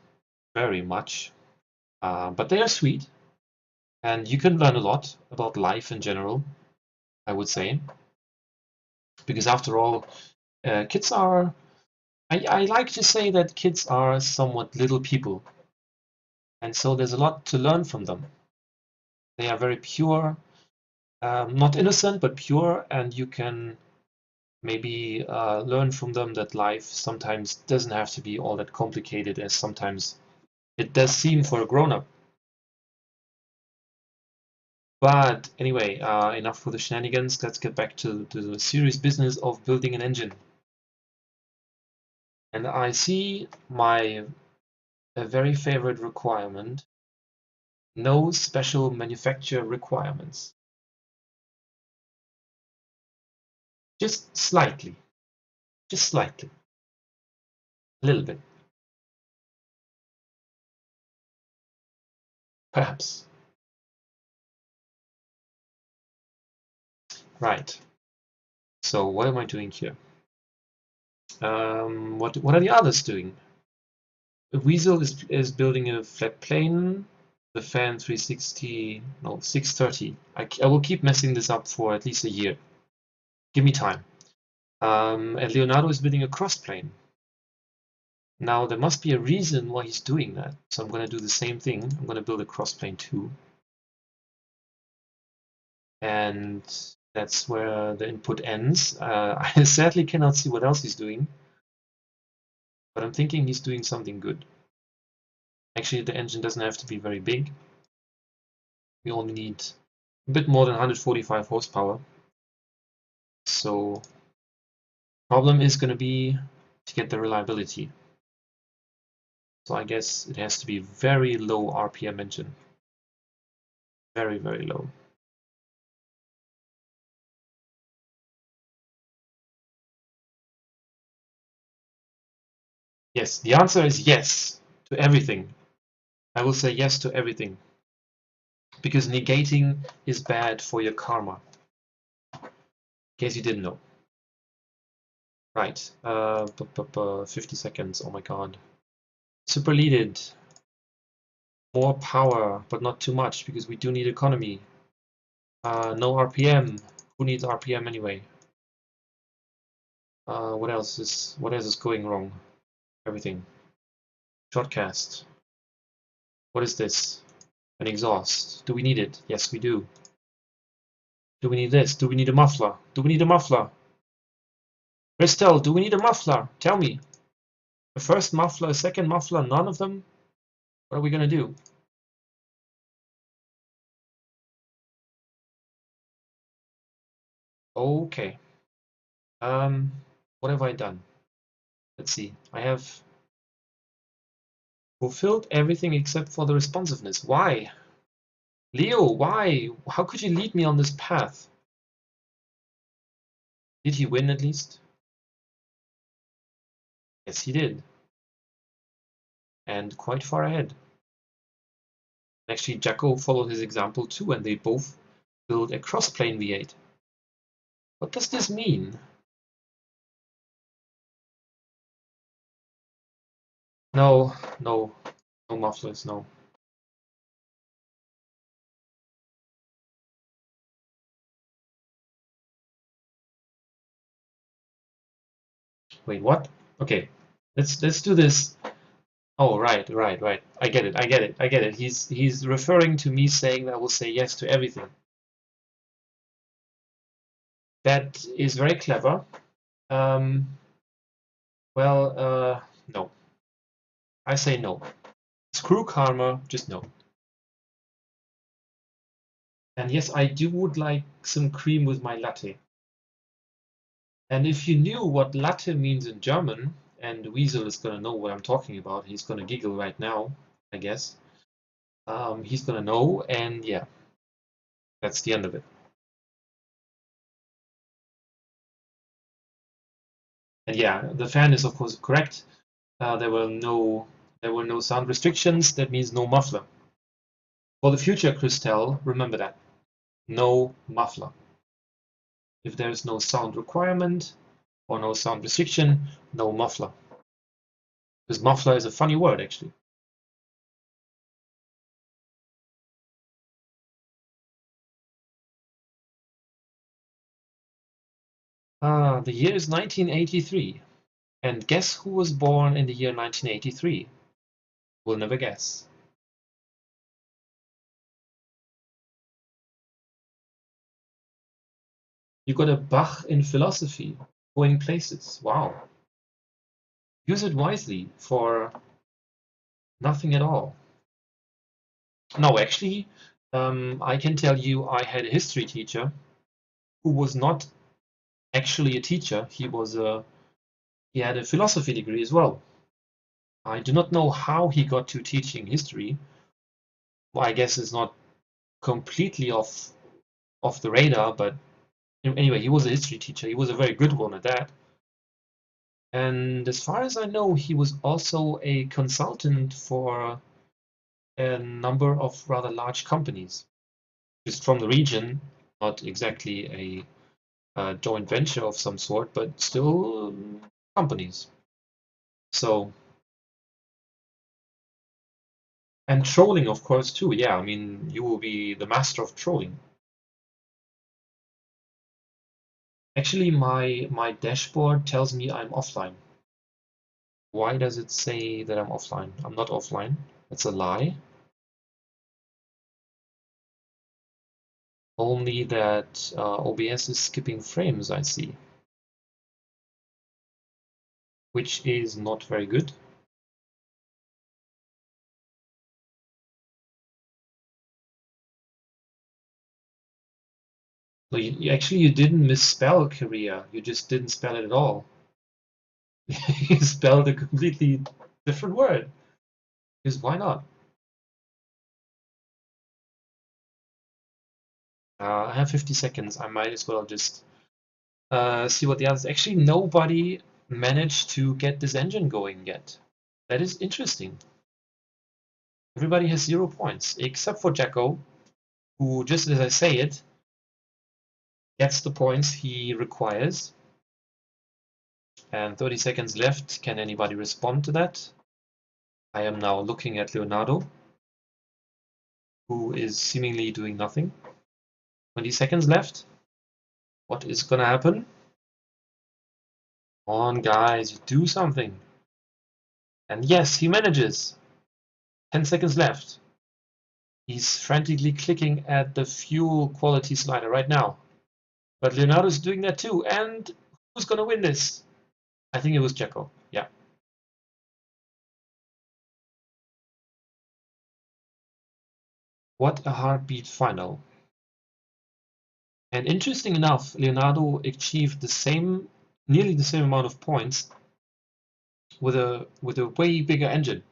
very much. But they are sweet, and you can learn a lot about life in general, I would say. Because after all, kids are, I like to say that kids are somewhat little people. And so there's a lot to learn from them. They are very pure, not innocent, but pure, and you can maybe learn from them that life sometimes doesn't have to be all that complicated as sometimes it does seem for a grown-up. But anyway, enough for the shenanigans. Let's get back to the serious business of building an engine. And I see my very favorite requirement, no special manufacturer requirements. Just slightly, a little bit, perhaps. Right. So what am I doing here? What are the others doing? Weasel is building a flat plane. The fan 360, no, 630. I will keep messing this up for at least a year. Give me time. And Leonardo is building a crossplane. Now there must be a reason why he's doing that. So I'm going to do the same thing. I'm going to build a crossplane too. And that's where the input ends. I sadly cannot see what else he's doing, but I'm thinking he's doing something good. Actually, the engine doesn't have to be very big. We only need a bit more than 145 horsepower. So problem is going to be to get the reliability. So I guess it has to be very low RPM engine. Very, very low. Yes, the answer is yes to everything. I will say yes to everything. Because negating is bad for your karma. In case you didn't know. Right. 50 seconds. Oh my god. Superleaded. More power, but not too much, because we do need economy. No RPM. Who needs RPM anyway? What else is going wrong? Everything. Shortcast. What is this? An exhaust. Do we need it? Yes, we do. Do we need this? Do we need a muffler? Do we need a muffler? Christel, do we need a muffler? Tell me. A first muffler, a second muffler, none of them? What are we going to do? Okay. What have I done? Let's see. I have fulfilled everything except for the responsiveness. Why? Leo, why? How could you lead me on this path? Did he win at least? Yes, he did. And quite far ahead. Actually, Jacko followed his example too, and they both built a crossplane V8. What does this mean? No, no, no mufflers, no. Wait, what? Okay, let's do this. Oh, right. I get it. He's referring to me saying that I will say yes to everything. That is very clever. Well, no. I say no. Screw karma, just no. And yes, I would like some cream with my latte. And if you knew what latte means in German, and Weasel is going to know what I'm talking about, he's going to giggle right now, I guess. He's going to know, and yeah, that's the end of it. And yeah, the fan is of course correct. There were no sound restrictions. That means no muffler. For the future, Christelle, remember that. No muffler. If there is no sound requirement or no sound restriction, no muffler. Because muffler is a funny word, actually. The year is 1983. And guess who was born in the year 1983? We'll never guess. You got a Bach in philosophy, going places. Wow. Use it wisely for nothing at all. No, actually, I can tell you I had a history teacher who was not actually a teacher. He was a He had a philosophy degree as well. I do not know how he got to teaching history. Well, I guess it's not completely off the radar, but anyway, he was a history teacher. He was a very good one at that. And as far as I know, he was also a consultant for a number of rather large companies, just from the region, not exactly a joint venture of some sort, but still companies. So, and trolling, of course, too. Yeah, I mean, you will be the master of trolling. Actually, my dashboard tells me I'm offline. Why does it say that I'm offline? I'm not offline. That's a lie. Only that OBS is skipping frames, I see, which is not very good. So actually you didn't misspell Korea. You just didn't spell it at all. You spelled a completely different word. Because why not? I have 50 seconds. I might as well just see what the others. Actually, nobody managed to get this engine going yet. That is interesting. Everybody has 0 points, except for Jacko, who, just as I say it, gets the points he requires. And 30 seconds left. Can anybody respond to that? I am now looking at Leonardo, who is seemingly doing nothing. 20 seconds left. What is gonna happen? Come on, guys, do something. And yes, he manages. 10 seconds left. He's frantically clicking at the fuel quality slider right now. But Leonardo's doing that too. And who's gonna win this? I think it was Jacko. Yeah. What a heartbeat final. And interesting enough, Leonardo achieved the same, nearly the same amount of points with a way bigger engine.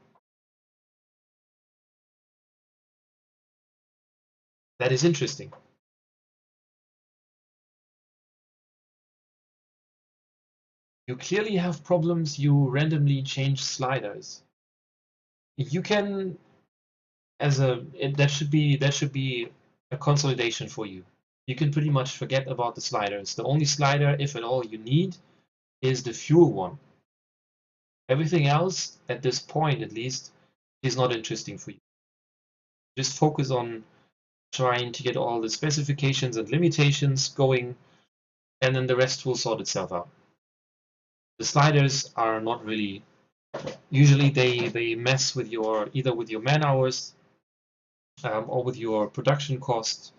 That is interesting. You clearly have problems. You randomly change sliders. You can, that should be a consolidation for you. You can pretty much forget about the sliders. The only slider, if at all, you need is the fuel one. Everything else, at this point at least, is not interesting for you. Just focus on trying to get all the specifications and limitations going, and then the rest will sort itself out. The sliders are not really, usually they mess with either with your man hours or with your production costs,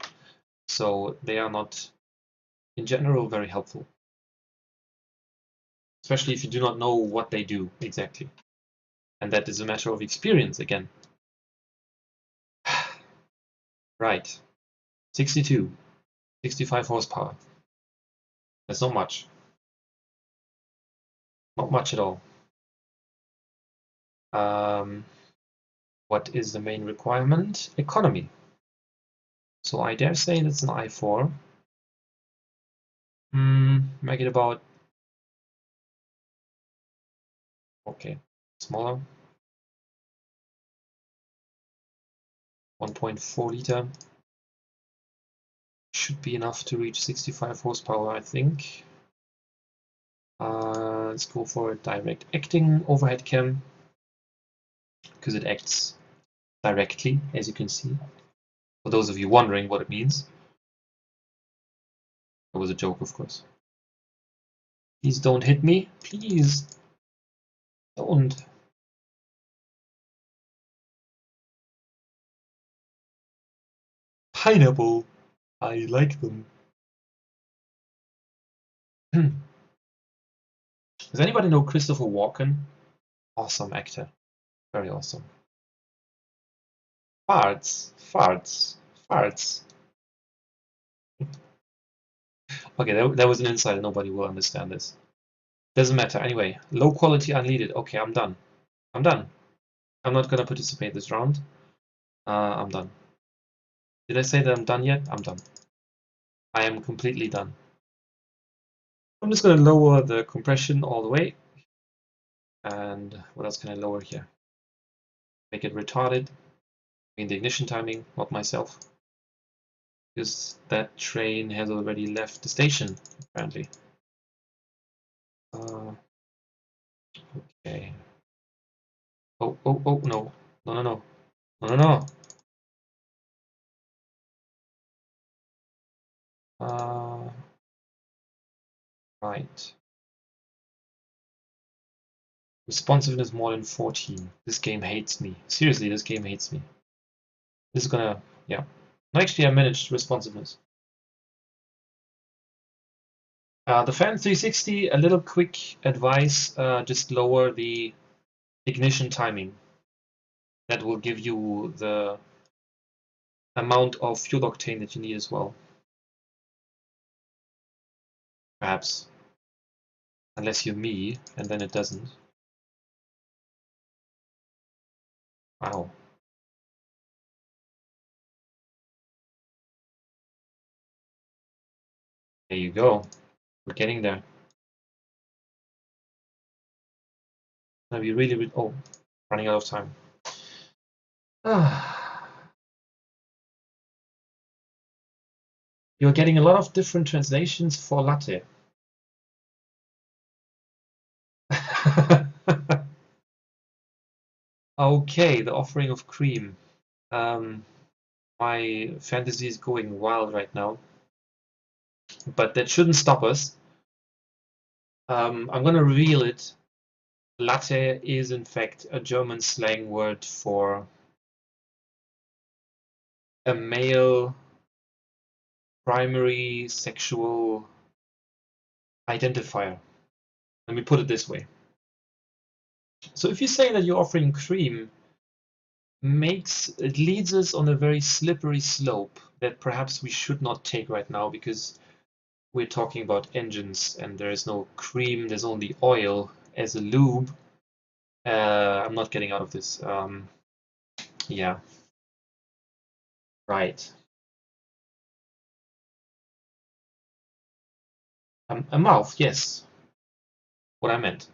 so they are not in general very helpful, especially if you do not know what they do exactly, and that is a matter of experience again. Right, 62, 65 horsepower. That's not much. Not much at all. What is the main requirement? Economy. So I dare say that's an i4. Make it about, okay, smaller. 1.4 liter. Should be enough to reach 65 horsepower, I think. Let's go for a direct acting overhead cam, because it acts directly, as you can see. For those of you wondering what it means. It was a joke, of course. Please don't hit me. Please don't. Pineapple. I like them. Does anybody know Christopher Walken? Awesome actor. Very awesome. Farts. Farts. Farts. Okay, that was an insider. Nobody will understand this. Doesn't matter. Anyway, low quality unleaded. Okay, I'm done. I'm done. I'm not gonna participate this round. I'm done. Did I say that I'm done yet? I'm done. I am completely done. I'm just gonna lower the compression all the way. And what else can I lower here? Make it retarded. I mean the ignition timing, not myself. Because that train has already left the station, apparently. Okay. Oh, oh, oh, no. No, no, no. No, no, no. Right. Responsiveness more than 14. This game hates me. Seriously, this game hates me. This is gonna, yeah. No, actually, I managed responsiveness. The Fan 360, a little quick advice, just lower the ignition timing. That will give you the amount of fuel octane that you need as well. Perhaps. Unless you're me, and then it doesn't. Wow. There you go. We're getting there. Gonna be really, really, oh, running out of time. You're getting a lot of different translations for latte. Okay, the offering of cream. My fantasy is going wild right now, but that shouldn't stop us. I'm going to reveal it. Latte is in fact a German slang word for a male primary sexual identifier. Let me put it this way. So if you say that you're offering cream, it leads us on a very slippery slope that perhaps we should not take right now, because we're talking about engines and there is no cream, there's only oil as a lube. I'm not getting out of this. Yeah, right. A mouth, yes. What I meant.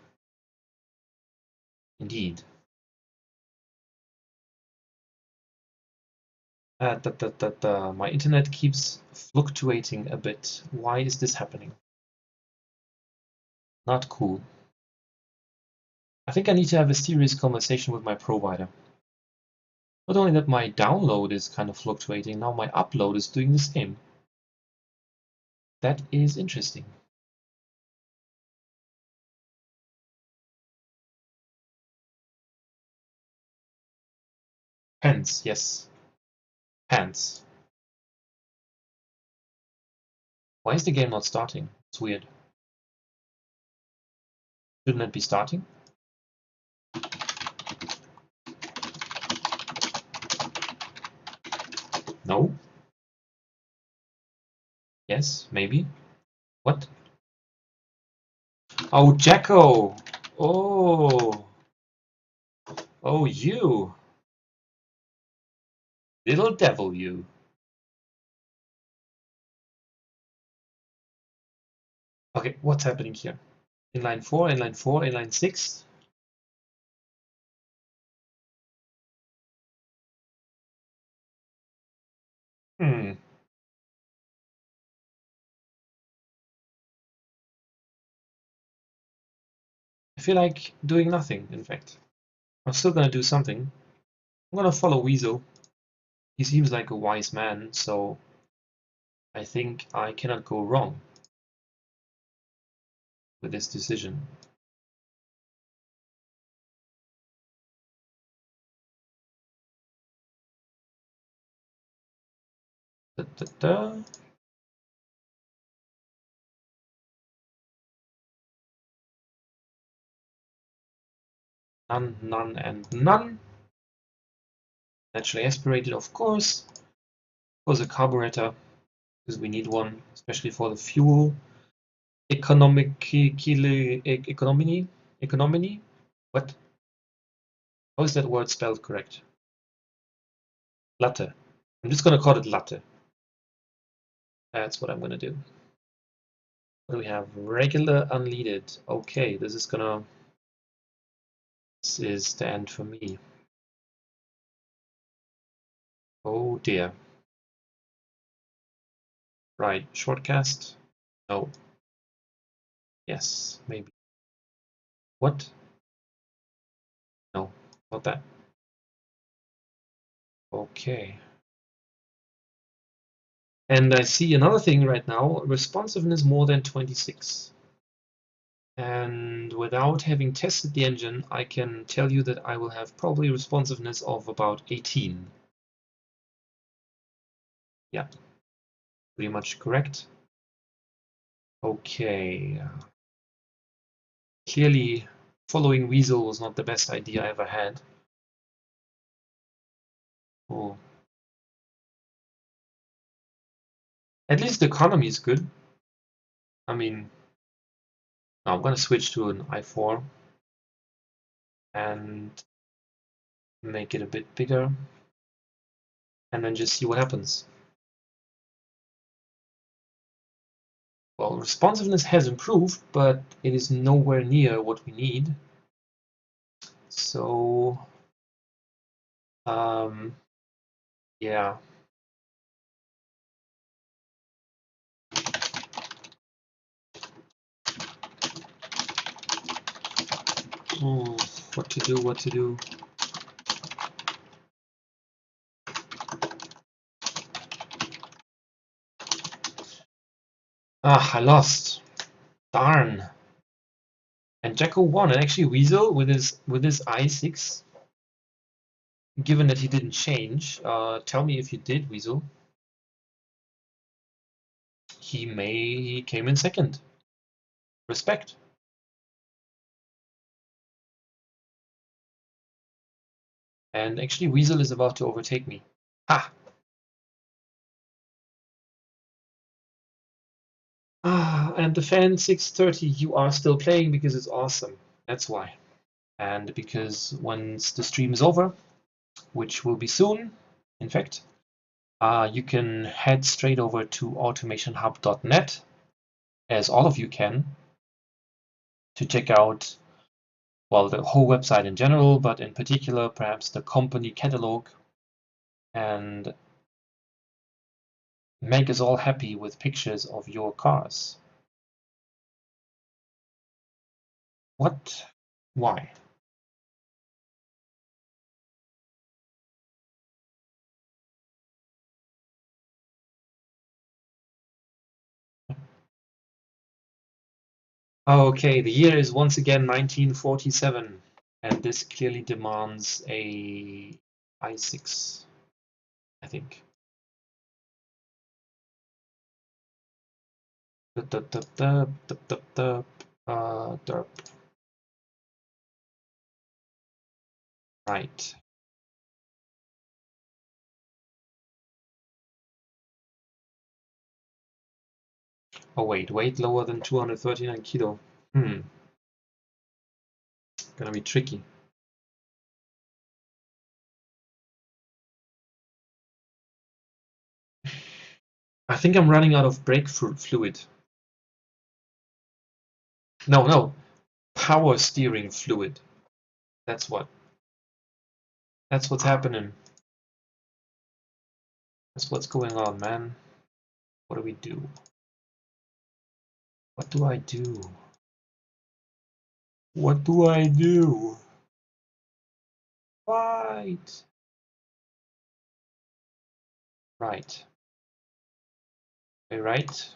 Indeed. My internet keeps fluctuating a bit. Why is this happening? Not cool. I think I need to have a serious conversation with my provider. Not only that my download is kind of fluctuating, now my upload is doing the same. That is interesting. Pants, yes. Pants. Why is the game not starting? It's weird. Shouldn't it be starting? No? Yes? Maybe? What? Oh, Jacko! Oh! Oh, you! Little devil, you. Okay, what's happening here? Inline 4, inline 4, inline 6? Hmm. I feel like doing nothing, in fact. I'm still gonna do something. I'm gonna follow Weasel. He seems like a wise man, so I think I cannot go wrong with this decision. Da, da, da. None, none, and none. Naturally aspirated, of course. Of course, a carburetor, because we need one, especially for the fuel. economy? What? How is that word spelled correct? Latte. I'm just gonna call it latte. That's what I'm gonna do. What do we have? Regular unleaded. Okay, this is the end for me. Oh dear. Right, shortcast. No. Yes, maybe. What? No, not that. Okay. And I see another thing right now, responsiveness more than 26. And without having tested the engine, I can tell you that I will have probably responsiveness of about 18. Yeah, pretty much correct. Okay. Clearly, following Weasel was not the best idea I ever had. Oh. At least the economy is good. I mean, I'm going to switch to an i4 and make it a bit bigger and then just see what happens. Well, responsiveness has improved, but it is nowhere near what we need. So, yeah. What to do, what to do. Ah, I lost. Darn. And Jacko won, and actually Weasel with his i6, given that he didn't change, tell me if you did, Weasel. He came in second. Respect. And actually Weasel is about to overtake me. Ha! Ah, and the fan 630, you are still playing because it's awesome. That's why. And because once the stream is over, which will be soon, in fact, you can head straight over to AutomationHub.net, as all of you can, to check out, well, the whole website in general, but in particular, perhaps the company catalog, and make us all happy with pictures of your cars. What? Why? Okay, the year is once again 1947, and this clearly demands a i6, I think. Derp. Right. Oh wait, weight lower than 239 kilo. Gonna be tricky. I think I'm running out of brake fluid. No, power steering fluid. That's what's happening. That's what's going on, man. What do we do? What do I do? What do I do? Right. Right. Right.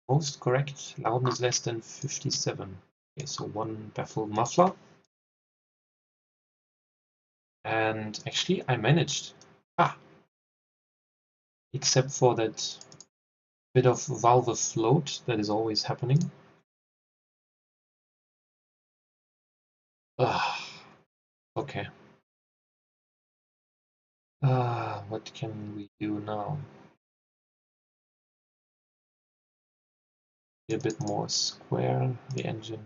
Most correct. Loudness less than 57. Okay, so one baffle muffler. And actually, I managed. Except for that bit of valve float that is always happening. Okay. What can we do now? A bit more square, the engine.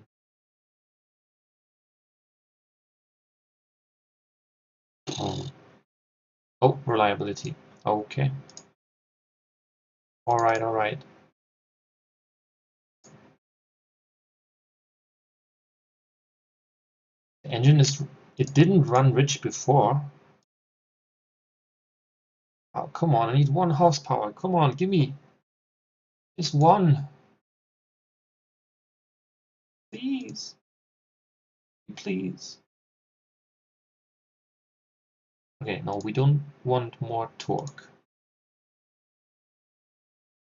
Oh, reliability. Okay. All right, all right. The engine is, it didn't run rich before. Oh, come on, I need 1 horsepower. Come on, give me just 1. Please. Please. Okay, no, we don't want more torque.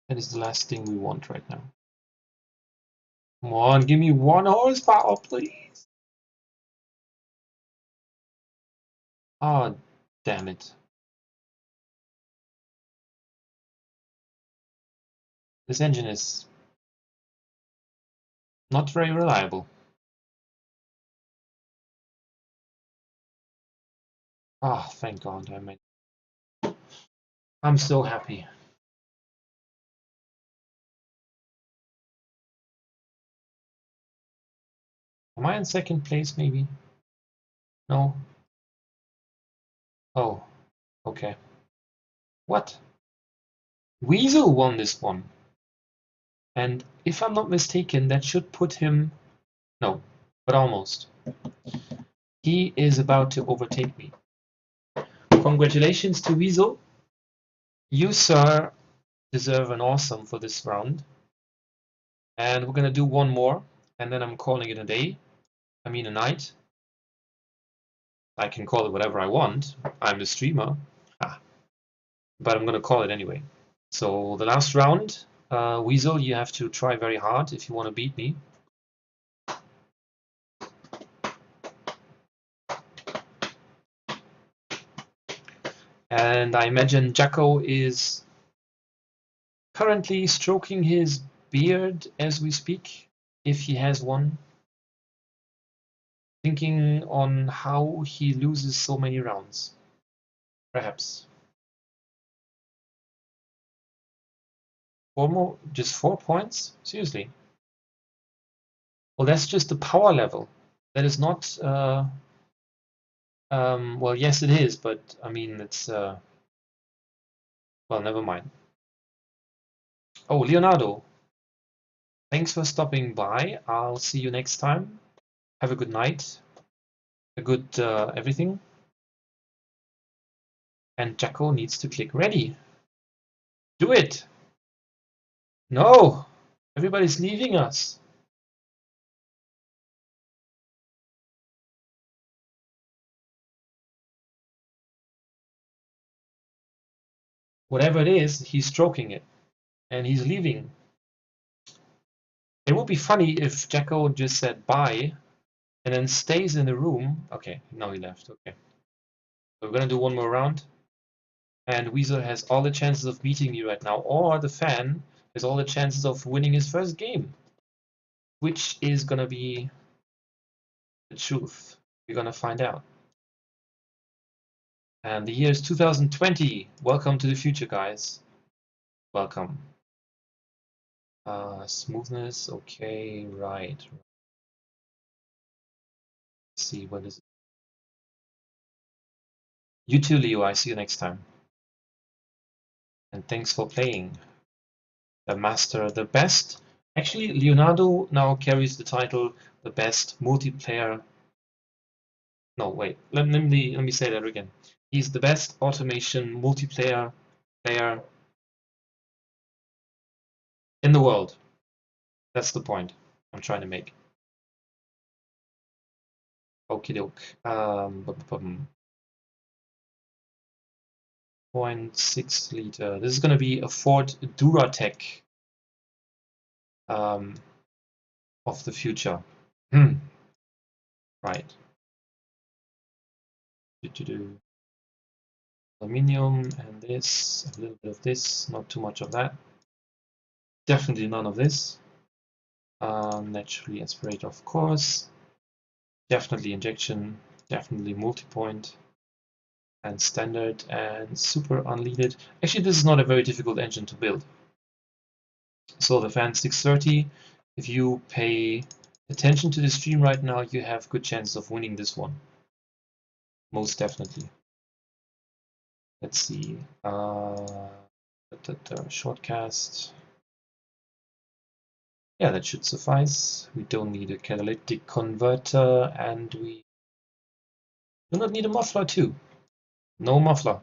That is the last thing we want right now. Come on, give me 1 horsepower, please. Oh, damn it. This engine is not very reliable. Ah, oh, thank God I made. I'm so happy. Am I in 2nd place, maybe? No? Oh, okay. What? Weasel won this one. And if I'm not mistaken, that should put him... No, but almost. He is about to overtake me. Congratulations to Weasel. You, sir, deserve an awesome for this round. And we're going to do one more, and then I'm calling it a day. I mean a night. I can call it whatever I want. I'm the streamer. But I'm going to call it anyway. So the last round, Weasel, you have to try very hard if you want to beat me. And I imagine Jacko is currently stroking his beard as we speak, if he has one. Thinking on how he loses so many rounds. Perhaps. 4 more, just 4 points? Seriously. Well, that's just the power level. That is not, well, yes it is, but I mean, it's, well, never mind. Oh, Leonardo, thanks for stopping by. I'll see you next time. Have a good night, a good everything. And Jacko needs to click ready. Do it! No! Everybody's leaving us. Whatever it is, he's stroking it. And he's leaving. It would be funny if Jacko just said bye and then stays in the room. Okay, now he left. Okay. So we're gonna do one more round. And Weasel has all the chances of beating me right now, or the fan has all the chances of winning his first game. Which is gonna be the truth? We're gonna find out. And the year is 2020. Welcome to the future, guys. Welcome. Smoothness, okay, right. Let's see, what is it? You too, Leo. I see you next time. And thanks for playing. The master, the best. Actually, Leonardo now carries the title the best multiplayer. No, wait. Let me say that again. He's the best automation multiplayer player in the world. That's the point I'm trying to make. Okie doke. 0.6 liter. This is going to be a Ford Duratec of the future. Right. Aluminium and this, a little bit of this, not too much of that. Definitely none of this. Naturally aspirated, of course. Definitely injection, definitely multi-point, and standard and super unleaded. Actually, this is not a very difficult engine to build. So the fan 630, if you pay attention to the stream right now, you have good chances of winning this one. Most definitely. Let's see. Shortcast. Yeah, that should suffice. We don't need a catalytic converter, and we do not need a muffler too. No muffler.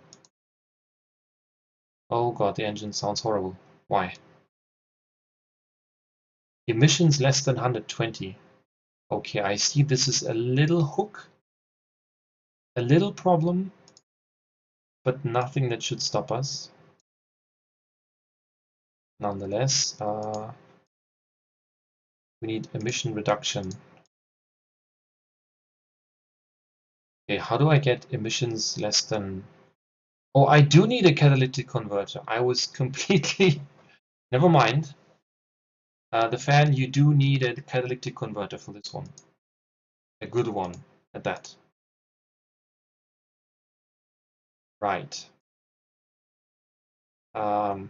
Oh god, the engine sounds horrible. Why? Emissions less than 120. Okay, I see this is a little hook, a little problem, but nothing that should stop us. Nonetheless, we need emission reduction. Okay, how do I get emissions less than... Oh, I do need a catalytic converter. I was completely... Never mind. The fan, you do need a catalytic converter for this one. A good one at that. Right. Oh,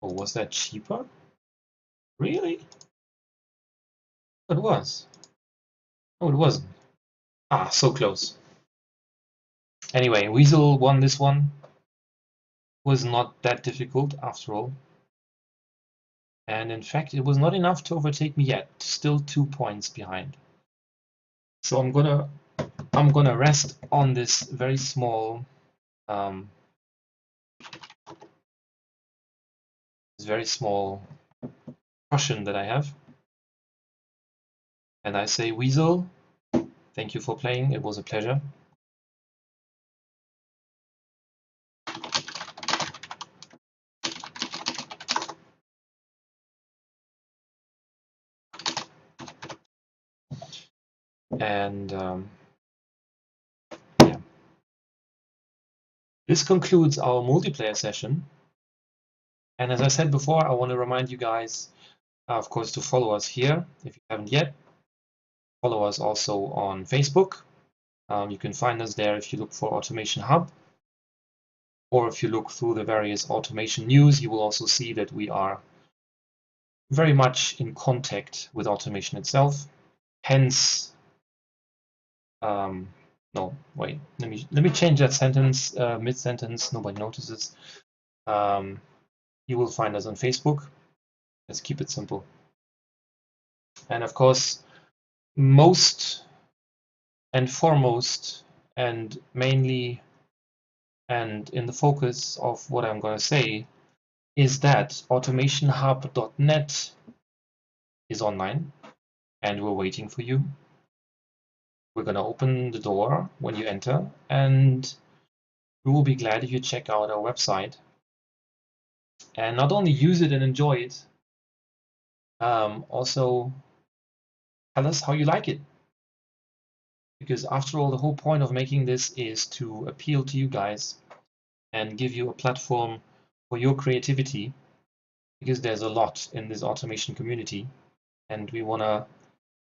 was that cheaper? Really? It was. Oh, it wasn't. Ah, so close. Anyway, Weasel won this one. Was not that difficult after all. And in fact, it was not enough to overtake me yet. Still 2 points behind. So I'm gonna rest on this very small cushion that I have. And I say, Weasel, thank you for playing. It was a pleasure. And yeah, this concludes our multiplayer session. And as I said before, I want to remind you guys, of course, to follow us here if you haven't yet. Follow us also on Facebook. You can find us there if you look for AutomationHub. Or if you look through the various automation news, you will also see that we are very much in contact with automation itself. Hence, no, wait, let me change that sentence mid-sentence. Nobody notices. You will find us on Facebook. Let's keep it simple. And of course, most and foremost, and mainly, and in the focus of what I'm going to say, is that AutomationHub.net is online, and we're waiting for you. We're going to open the door when you enter, and we will be glad if you check out our website and not only use it and enjoy it, also tell us how you like it. Because after all, the whole point of making this is to appeal to you guys and give you a platform for your creativity, because there's a lot in this automation community, and we want to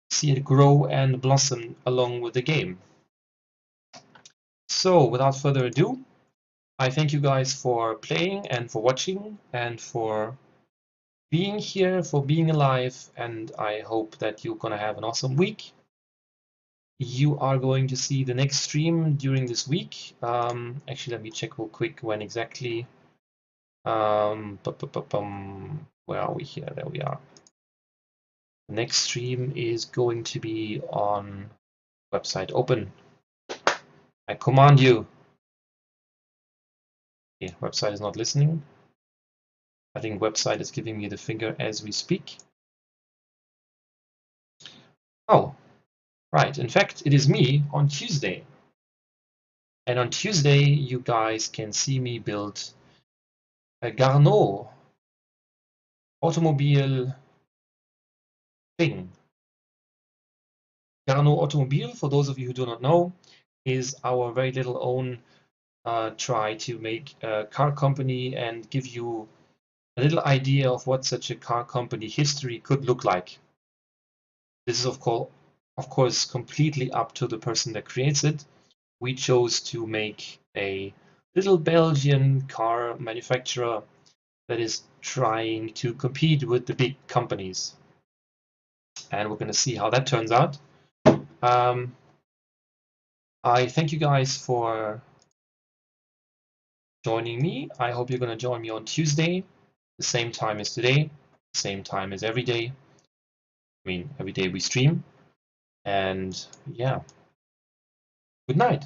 see it grow and blossom along with the game. So without further ado, I thank you guys for playing and for watching and for being here, for being alive, and I hope that you're going to have an awesome week. You are going to see the next stream during this week. Actually, let me check real quick when exactly. Where are we here? There we are. The next stream is going to be on website open. I command you. Okay, website is not listening. I think website is giving me the finger as we speak. Oh, right. In fact, it is me on Tuesday. And on Tuesday, you guys can see me build a Garneau automobile thing. Garneau Automobile, for those of you who do not know, is our very little own try to make a car company and give you a little idea of what such a car company history could look like. This is of course completely up to the person that creates it. We chose to make a little Belgian car manufacturer that is trying to compete with the big companies. And we're going to see how that turns out. I thank you guys for joining me. I hope you're going to join me on Tuesday, the same time as today, same time as every day. I mean, every day we stream. And yeah, good night.